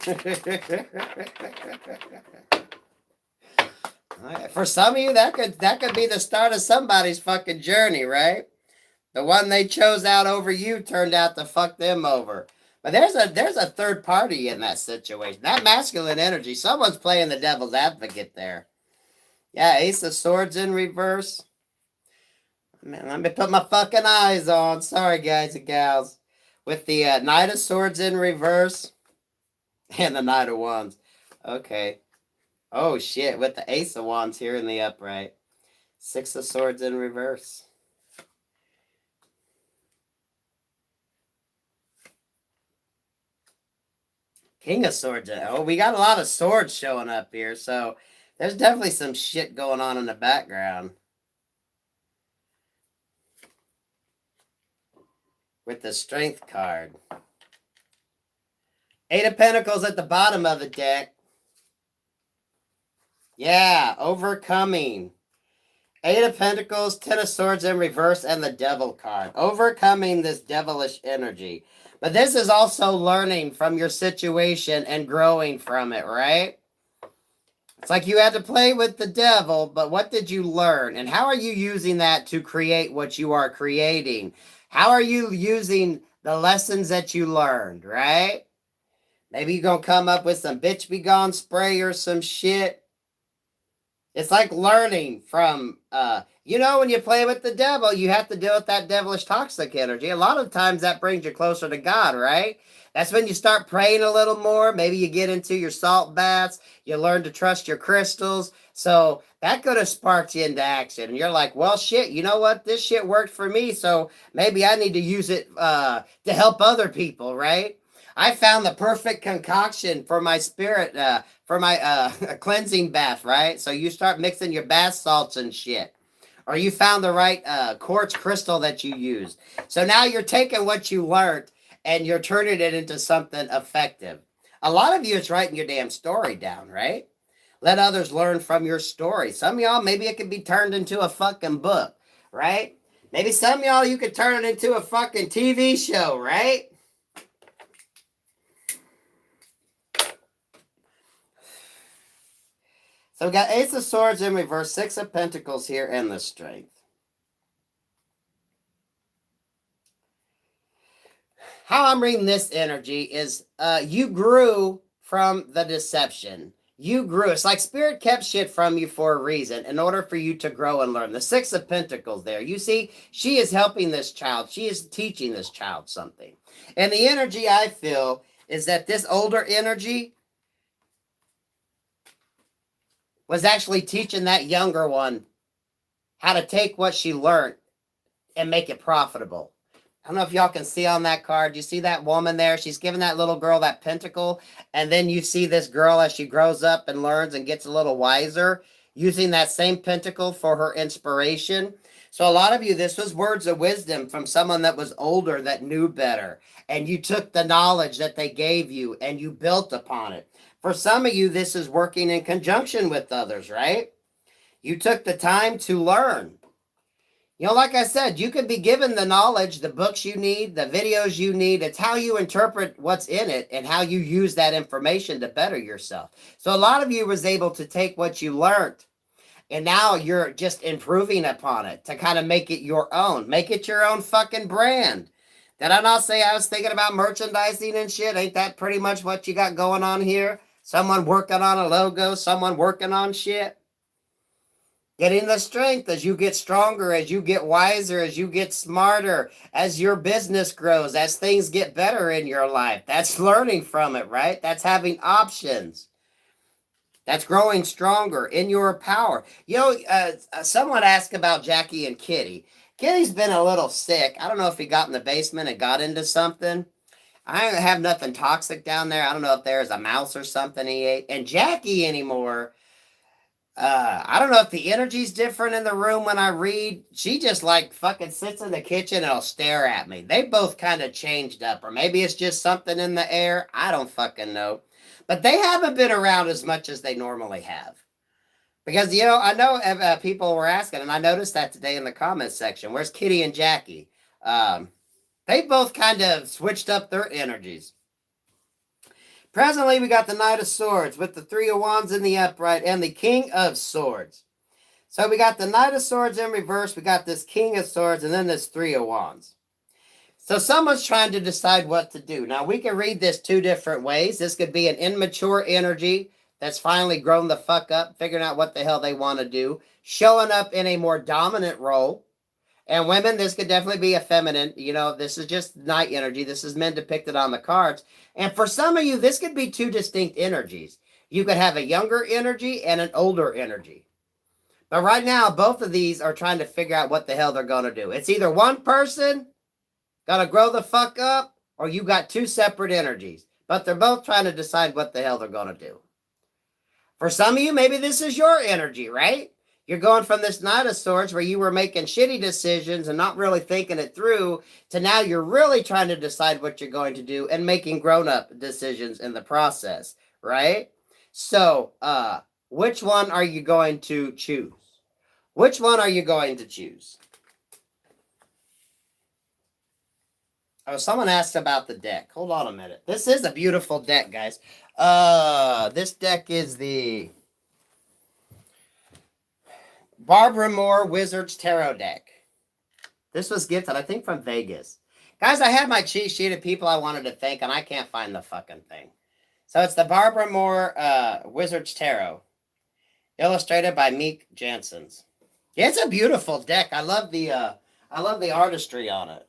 For some of you, that could be the start of somebody's fucking journey, right? The one they chose out over you turned out to fuck them over. But there's a third party in that situation. That masculine energy, someone's playing the devil's advocate there. Yeah, Ace of Swords in reverse. Man, let me put my fucking eyes on. Sorry, guys and gals. With the Knight of Swords in reverse. And the Knight of Wands. Okay. Oh, shit. With the Ace of Wands here in the upright. Six of Swords in reverse. King of Swords. Oh, we got a lot of swords showing up here. So there's definitely some shit going on in the background. With the Strength card. Eight of Pentacles at the bottom of the deck. Yeah, overcoming. Eight of Pentacles, Ten of Swords in reverse, and the Devil card. Overcoming this devilish energy. But this is also learning from your situation and growing from it, right? It's like you had to play with the devil, but what did you learn? And how are you using that to create what you are creating? How are you using the lessons that you learned, right? Maybe you're going to come up with some bitch be gone spray or some shit. It's like learning from, when you play with the devil, you have to deal with that devilish toxic energy. A lot of times that brings you closer to God, right? That's when you start praying a little more. Maybe you get into your salt baths. You learn to trust your crystals. So that could have sparked you into action. And you're like, well, shit, you know what? This shit worked for me. So maybe I need to use it to help other people, right? I found the perfect concoction for my spirit, for my cleansing bath, right? So you start mixing your bath salts and shit. Or you found the right quartz crystal that you used. So now you're taking what you learned and you're turning it into something effective. A lot of you, it's writing your damn story down, right? Let others learn from your story. Some of y'all, maybe it could be turned into a fucking book, right? Maybe some of y'all, you could turn it into a fucking TV show, right? So we got Ace of Swords in reverse, Six of Pentacles here, and the Strength. How I'm reading this energy is you grew from the deception. You grew. It's like Spirit kept shit from you for a reason in order for you to grow and learn. The Six of Pentacles there. You see, she is helping this child. She is teaching this child something. And the energy I feel is that this older energy was actually teaching that younger one how to take what she learned and make it profitable. I don't know if y'all can see on that card. You see that woman there? She's giving that little girl that pentacle. And then you see this girl as she grows up and learns and gets a little wiser, using that same pentacle for her inspiration. So a lot of you, this was words of wisdom from someone that was older, that knew better. And you took the knowledge that they gave you and you built upon it. For some of you, this is working in conjunction with others, right? You took the time to learn. You know, like I said, you can be given the knowledge, the books you need, the videos you need. It's how you interpret what's in it and how you use that information to better yourself. So a lot of you was able to take what you learned and now you're just improving upon it to kind of make it your own. Make it your own fucking brand. Did I not say I was thinking about merchandising and shit? Ain't that pretty much what you got going on here? Someone working on a logo, someone working on shit. Getting the strength as you get stronger, as you get wiser, as you get smarter, as your business grows, as things get better in your life. That's learning from it, right? That's having options. That's growing stronger in your power. You know, someone asked about Jackie and Kitty. Kitty's been a little sick. I don't know if he got in the basement and got into something. I have nothing toxic down there. I don't know if there's a mouse or something he ate. And Jackie anymore, I don't know if the energy's different in the room when I read. She just like fucking sits in the kitchen and will stare at me. They both kind of changed up, or maybe it's just something in the air. I don't fucking know. But they haven't been around as much as they normally have. Because, you know, I know people were asking, and I noticed that today in the comments section. Where's Kitty and Jackie? They both kind of switched up their energies. Presently, we got the Knight of Swords with the Three of Wands in the upright and the King of Swords. So we got the Knight of Swords in reverse. We got this King of Swords and then this Three of Wands. So someone's trying to decide what to do. Now, we can read this two different ways. This could be an immature energy that's finally grown the fuck up, figuring out what the hell they want to do, showing up in a more dominant role. And women, this could definitely be a feminine. You know, this is just night energy. This is men depicted on the cards. And for some of you, this could be two distinct energies. You could have a younger energy and an older energy. But right now, both of these are trying to figure out what the hell they're going to do. It's either one person going to grow the fuck up, or you got two separate energies. But they're both trying to decide what the hell they're going to do. For some of you, maybe this is your energy, right? You're going from this Knight of Swords where you were making shitty decisions and not really thinking it through to now you're really trying to decide what you're going to do and making grown-up decisions in the process, right? So, which one are you going to choose? Which one are you going to choose? Oh, someone asked about the deck. Hold on a minute. This is a beautiful deck, guys. This deck is the Barbara Moore Wizards Tarot deck. This was gifted, I think, from Vegas. Guys, I had my cheat sheet of people I wanted to thank, and I can't find the fucking thing. So it's the Barbara Moore Wizards Tarot, illustrated by Meek Jansons. Yeah, it's a beautiful deck. I love the artistry on it.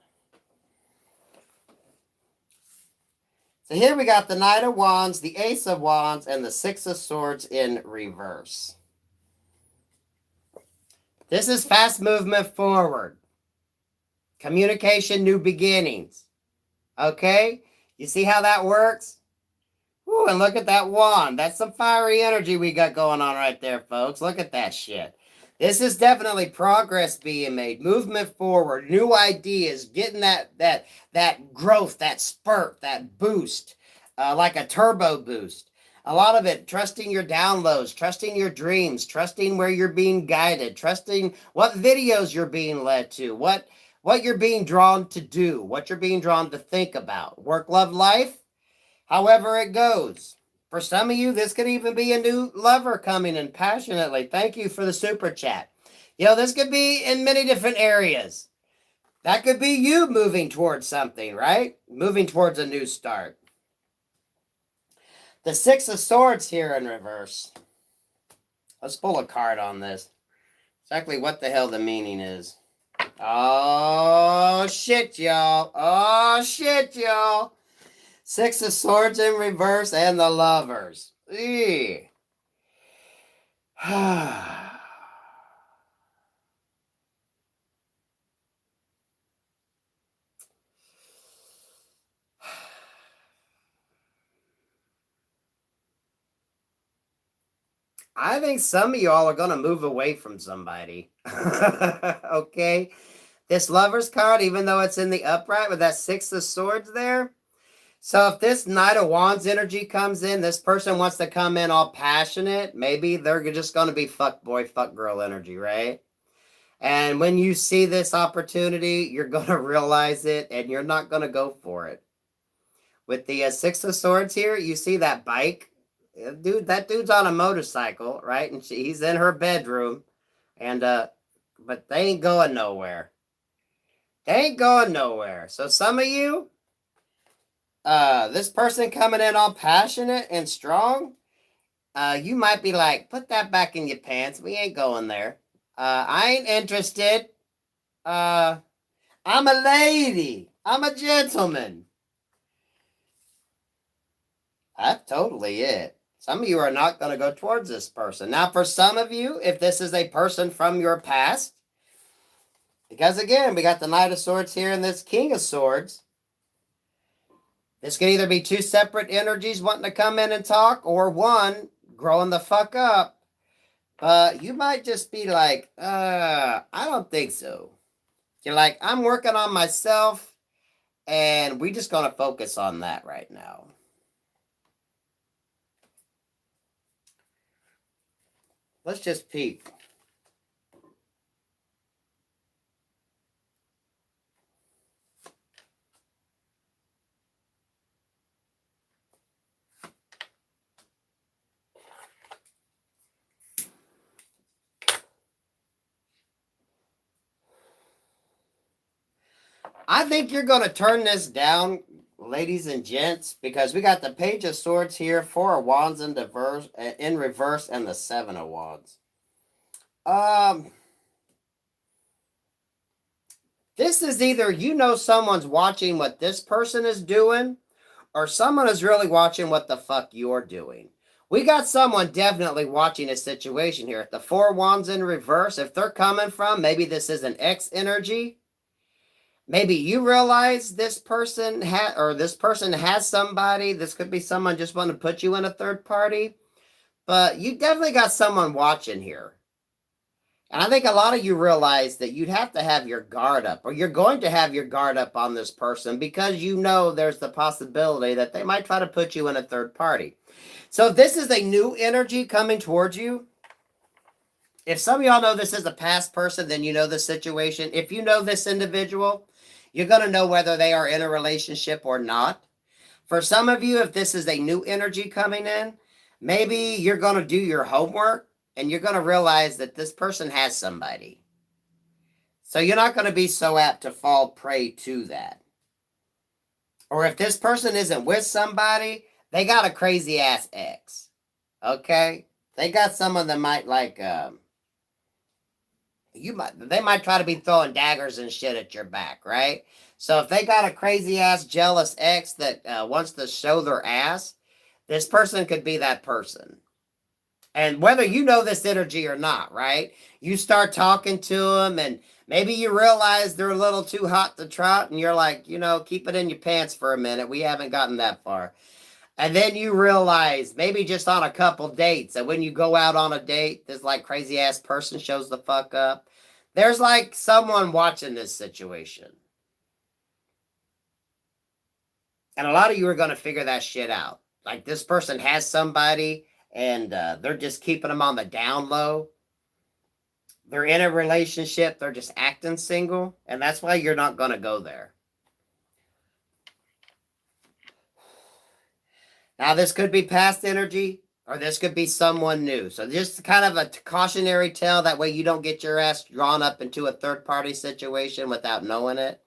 So here we got the Knight of Wands, the Ace of Wands, and the Six of Swords in reverse. This is fast movement forward. Communication, new beginnings. Okay? You see how that works? Ooh, and look at that wand. That's some fiery energy we got going on right there, folks. Look at that shit. This is definitely progress being made. Movement forward. New ideas. Getting that growth, that spurt, that boost. Like a turbo boost. A lot of it, trusting your downloads, trusting your dreams, trusting where you're being guided, trusting what videos you're being led to, what you're being drawn to do, what you're being drawn to think about. Work, love, life, however it goes. For some of you, this could even be a new lover coming in passionately. Thank you for the super chat. You know, this could be in many different areas. That could be you moving towards something, right? Moving towards a new start. The Six of Swords here in reverse. Let's pull a card on this. Exactly what the hell the meaning is. Oh, shit, y'all. Oh, shit, y'all. Six of Swords in reverse and the Lovers. I think some of y'all are going to move away from somebody. Okay? This Lover's card, even though it's in the upright with that Six of Swords there. So if this Knight of Wands energy comes in, this person wants to come in all passionate. Maybe they're just going to be fuck boy, fuck girl energy, right? And when you see this opportunity, you're going to realize it and you're not going to go for it. With the Six of Swords here, you see that bike? Dude, that dude's on a motorcycle, right? And he's in her bedroom. And, but they ain't going nowhere. They ain't going nowhere. So some of you, this person coming in all passionate and strong, you might be like, put that back in your pants. We ain't going there. I ain't interested. I'm a lady. I'm a gentleman. That's totally it. Some of you are not going to go towards this person. Now, for some of you, if this is a person from your past, because again, we got the Knight of Swords here and this King of Swords. This could either be two separate energies wanting to come in and talk, or one growing the fuck up. You might just be like, I don't think so. You're like, I'm working on myself, and we're just going to focus on that right now. Let's just peek. I think you're going to turn this down, ladies and gents, because we got the Page of Swords here, Four of Wands in reverse, and the Seven of Wands. This is either you know someone's watching what this person is doing, or someone is really watching what the fuck you're doing. We got someone definitely watching a situation here. The Four of Wands in reverse, if they're coming from, maybe this is an ex energy. Maybe you realize this person has somebody. This could be someone just want to put you in a third party. But you definitely got someone watching here. And I think a lot of you realize that you'd have to have your guard up, or you're going to have your guard up on this person, because you know there's the possibility that they might try to put you in a third party. So if this is a new energy coming towards you, if some of y'all know this is a past person, then you know the situation. If you know this individual, you're going to know whether they are in a relationship or not. For some of you, if this is a new energy coming in, maybe you're going to do your homework and you're going to realize that this person has somebody. So you're not going to be so apt to fall prey to that. Or if this person isn't with somebody, they got a crazy ass ex. Okay? They got someone that might like, they might try to be throwing daggers and shit at your back, right? So if they got a crazy ass jealous ex that wants to show their ass, this person could be that person. And whether you know this energy or not, right? You start talking to them and maybe you realize they're a little too hot to trot and you're like, keep it in your pants for a minute. We haven't gotten that far. And then you realize, maybe just on a couple dates, and when you go out on a date, this like crazy ass person shows the fuck up. There's like someone watching this situation. And a lot of you are going to figure that shit out. Like this person has somebody and they're just keeping them on the down low. They're in a relationship. They're just acting single. And that's why you're not going to go there. Now, this could be past energy, or this could be someone new. So just kind of a cautionary tale. That way you don't get your ass drawn up into a third-party situation without knowing it.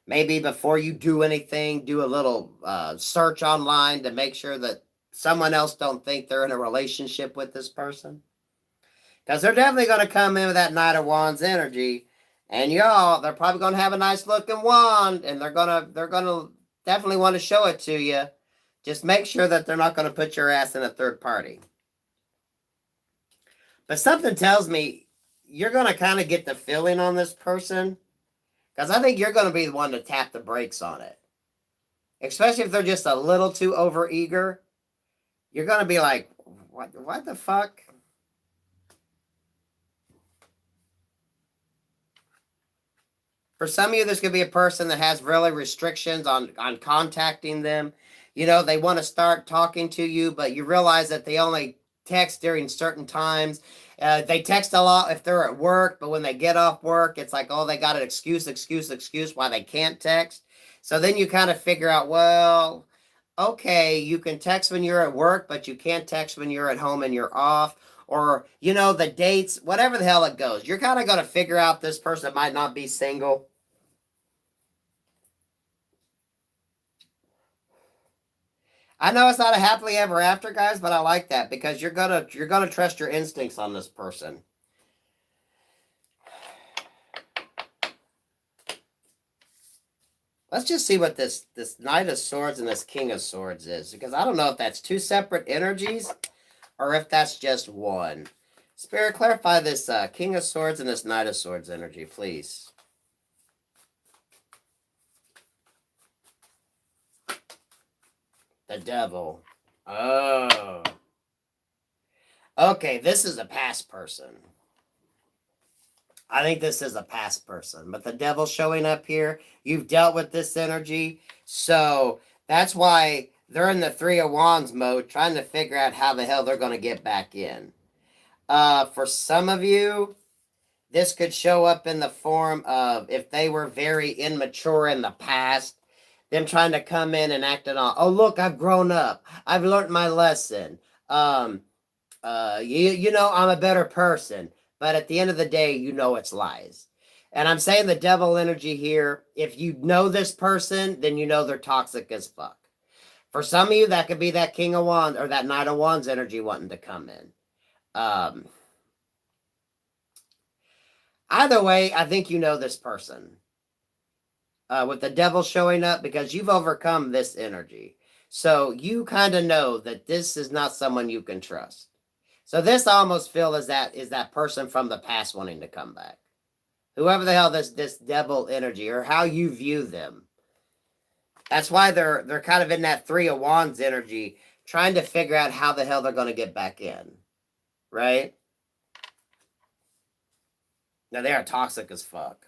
Maybe before you do anything, do a little search online to make sure that someone else don't think they're in a relationship with this person. Because they're definitely going to come in with that Knight of Wands energy. And y'all, they're probably going to have a nice-looking wand, and they're going to definitely want to show it to you. Just make sure that they're not going to put your ass in a third party. But something tells me you're going to kind of get the feeling on this person, because I think you're going to be the one to tap the brakes on it. Especially if they're just a little too overeager. You're going to be like, what the fuck? For some of you, this could be a person that has really restrictions on contacting them. You know, they want to start talking to you, but you realize that they only text during certain times. They text a lot if they're at work, but when they get off work, it's like, oh, they got an excuse why they can't text. So then you kind of figure out, well, okay, you can text when you're at work, but you can't text when you're at home and you're off. Or, you know, the dates, whatever the hell it goes. You're kind of going to figure out this person might not be single. I know it's not a happily ever after, guys, but I like that because you're gonna trust your instincts on this person. Let's just see what this Knight of Swords and this King of Swords is, because I don't know if that's two separate energies or if that's just one. Spirit, clarify this King of Swords and this Knight of Swords energy, please. The Devil. Oh. Okay, this is a past person. I think this is a past person, but the Devil showing up here, you've dealt with this energy, so that's why they're in the Three of Wands mode, trying to figure out how the hell they're going to get back in. For some of you, this could show up in the form of, if they were very immature in the past, them trying to come in and acting on, oh, look, I've grown up. I've learned my lesson. You know, I'm a better person. But at the end of the day, you know it's lies. And I'm saying the Devil energy here, if you know this person, then you know they're toxic as fuck. For some of you, that could be that King of Wands or that Knight of Wands energy wanting to come in. Either way, I think you know this person. With the Devil showing up, because you've overcome this energy. So you kind of know that this is not someone you can trust. So this I almost feel is that person from the past wanting to come back. Whoever the hell this Devil energy, or how you view them. That's why they're kind of in that Three of Wands energy, trying to figure out how the hell they're going to get back in. Right? Now they are toxic as fuck.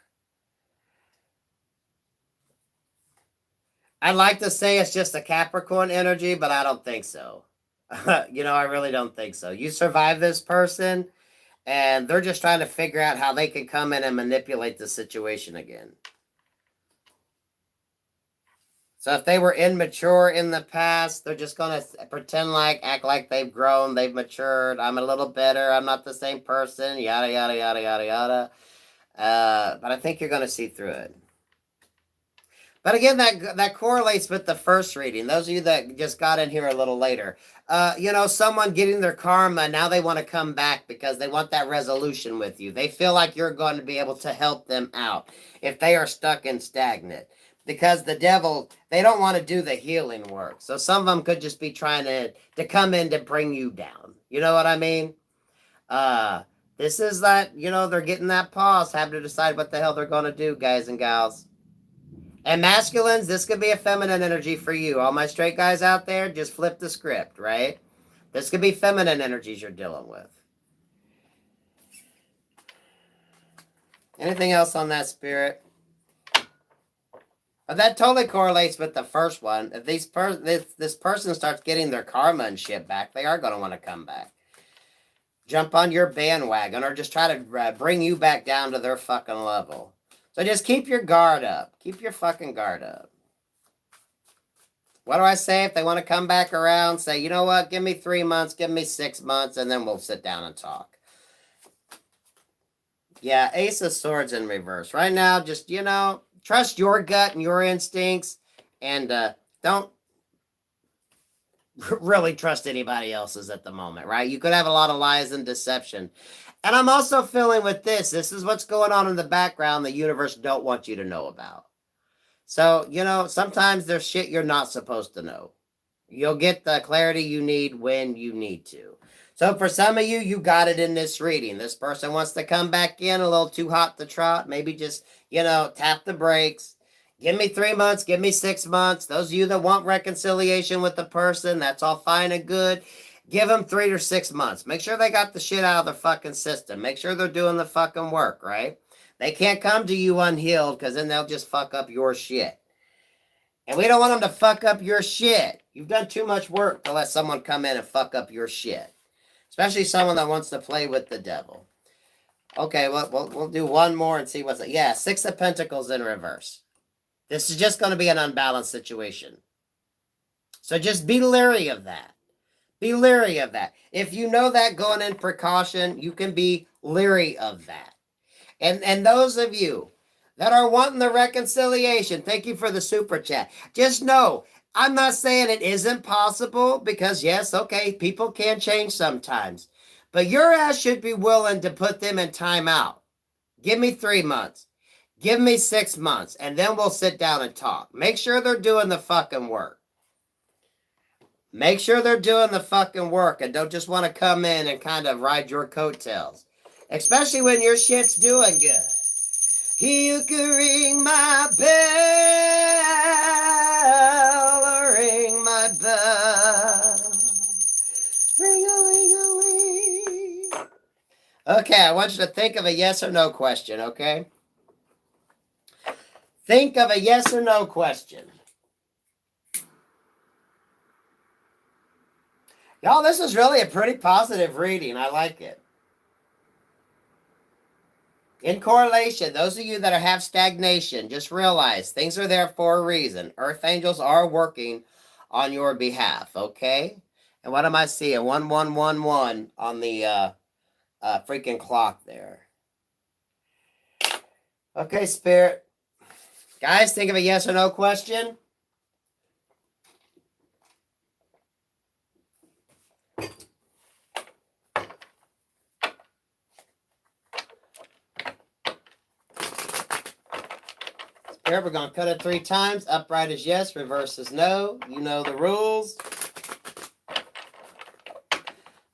I'd like to say it's just a Capricorn energy, but I don't think so. You know, I really don't think so. You survive this person, and they're just trying to figure out how they can come in and manipulate the situation again. So if they were immature in the past, they're just going to pretend like, act like they've grown, they've matured. I'm a little better. I'm not the same person. Yada, yada, yada, yada, yada. But I think you're going to see through it. But again, that correlates with the first reading. Those of you that just got in here a little later. You know, someone getting their karma, now they want to come back because they want that resolution with you. They feel like you're going to be able to help them out if they are stuck and stagnant. Because the Devil, they don't want to do the healing work. So some of them could just be trying to come in to bring you down. You know what I mean? This is that, you know, they're getting that pause, having to decide what the hell they're going to do, guys and gals. And masculines, this could be a feminine energy for you. All my straight guys out there, just flip the script, right? This could be feminine energies you're dealing with. Anything else on that, Spirit? But that totally correlates with the first one. If this person starts getting their karma and shit back, they are going to want to come back. Jump on your bandwagon or just try to bring you back down to their fucking level. So just keep your guard up. Keep your fucking guard up. What do I say? If they want to come back around, say, you know what? Give me 3 months, give me 6 months, and then we'll sit down and talk. Yeah, Ace of Swords in reverse. Right now, just, you know, trust your gut and your instincts, and don't really trust anybody else's at the moment, right? You could have a lot of lies and deception. And I'm also feeling with this is what's going on in the background the universe don't want you to know about. So, you know, sometimes there's shit you're not supposed to know. You'll get the clarity you need when you need to. So for some of you, you got it in this reading. This person wants to come back in a little too hot to trot. Maybe just, you know, tap the brakes. Give me 3 months. Give me 6 months. Those of you that want reconciliation with the person, that's all fine and good. Give them 3 or 6 months. Make sure they got the shit out of their fucking system. Make sure they're doing the fucking work, right? They can't come to you unhealed because then they'll just fuck up your shit. And we don't want them to fuck up your shit. You've done too much work to let someone come in and fuck up your shit. Especially someone that wants to play with the devil. Okay, we'll do one more and see what's... Yeah, Six of Pentacles in reverse. This is just going to be an unbalanced situation. So just be leery of that. Be leery of that. If you know that going in precaution, you can be leery of that. And those of you that are wanting the reconciliation, thank you for the super chat. Just know, I'm not saying it isn't possible because, yes, okay, people can change sometimes. But your ass should be willing to put them in timeout. Give me 3 months. Give me 6 months. And then we'll sit down and talk. Make sure they're doing the fucking work. Make sure they're doing the fucking work and don't just want to come in and kind of ride your coattails. Especially when your shit's doing good. You can ring my bell, ring my bell. Ring-a-ling-a-ling. Okay, I want you to think of a yes or no question, okay? Think of a yes or no question. Y'all, this is really a pretty positive reading. I like it. In correlation, those of you that have stagnation, just realize things are there for a reason. Earth angels are working on your behalf, okay? And what am I seeing? 1111 on the freaking clock there. Okay, Spirit. Guys, think of a yes or no question. Here, we're going to cut it 3 times. Upright is yes, reverse is no. You know the rules.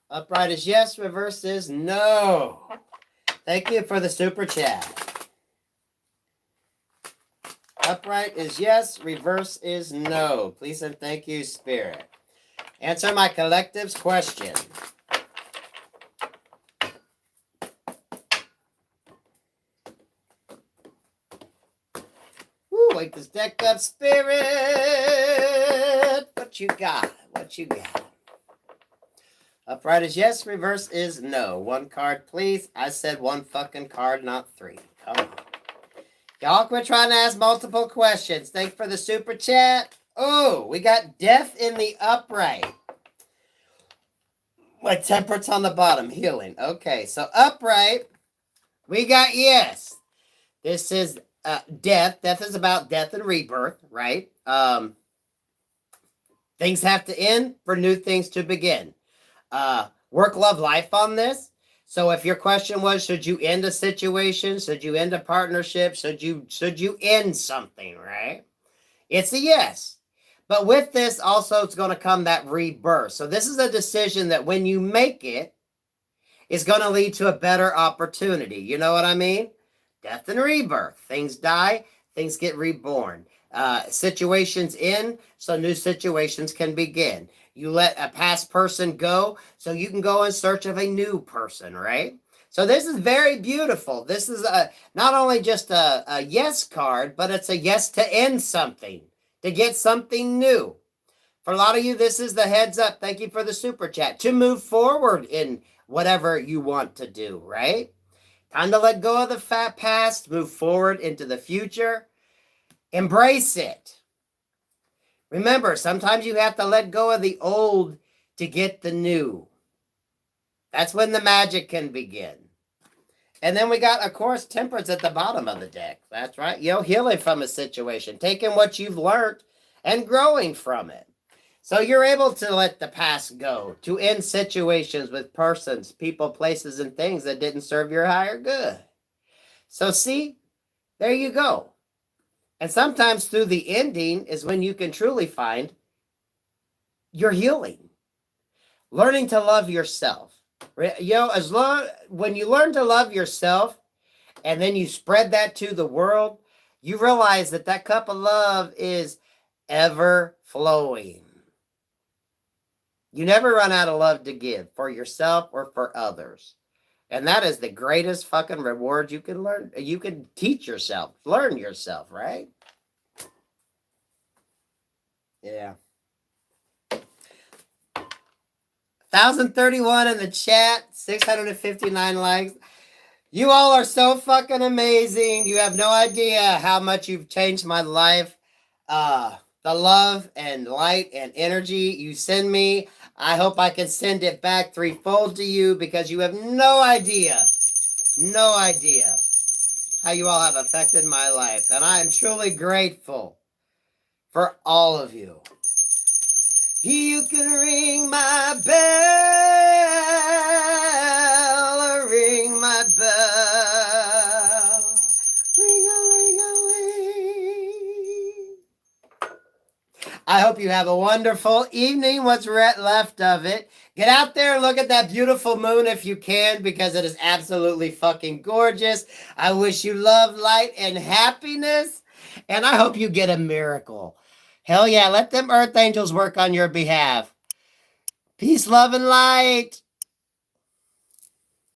Upright is yes, reverse is no. Thank you for the super chat. Upright is yes, reverse is no. Please and thank you, Spirit. Answer my collective's question. Wake this deck up, Spirit. What you got? What you got? Upright is yes, reverse is no. 1 card, please. I said 1 fucking card, not 3. Come on. Y'all quit trying to ask multiple questions. Thanks for the super chat. Oh, we got death in the upright. My temperance on the bottom, healing. Okay, so upright, we got yes. This is death. Death is about death and rebirth, right? Things have to end for new things to begin. Work, love, life on this. So if your question was, should you end a situation? Should you end a partnership? Should you end something, right? It's a yes. But with this, also, it's going to come that rebirth. So this is a decision that when you make it, is going to lead to a better opportunity. You know what I mean? Death and rebirth. Things die, things get reborn. Situations end, so new situations can begin. You let a past person go, so you can go in search of a new person, right? So this is very beautiful. This is not only just a yes card, but it's a yes to end something, to get something new. For a lot of you, this is the heads up. Thank you for the super chat. To move forward in whatever you want to do, right? Time to let go of the fat past, move forward into the future. Embrace it. Remember, sometimes you have to let go of the old to get the new. That's when the magic can begin. And then we got, of course, temperance at the bottom of the deck. That's right. Healing from a situation, taking what you've learned and growing from it. So you're able to let the past go, to end situations with persons, people, places, and things that didn't serve your higher good. So see, there you go. And sometimes through the ending is when you can truly find your healing. Learning to love yourself. When you learn to love yourself and then you spread that to the world, you realize that cup of love is ever flowing. You never run out of love to give for yourself or for others. And that is the greatest fucking reward you can learn. You can teach yourself, learn yourself, right? Yeah. 1,031 in the chat, 659 likes. You all are so fucking amazing. You have no idea how much you've changed my life. The love and light and energy you send me, I hope I can send it back threefold to you, because you have no idea how you all have affected my life. And I am truly grateful for all of you. You can ring my bell, ring my bell, ring-a-ling-a-ling. I hope you have a wonderful evening, what's left of it. Get out there and look at that beautiful moon if you can, because it is absolutely fucking gorgeous. I wish you love, light, and happiness, and I hope you get a miracle. Hell yeah, let them earth angels work on your behalf. Peace, love, and light.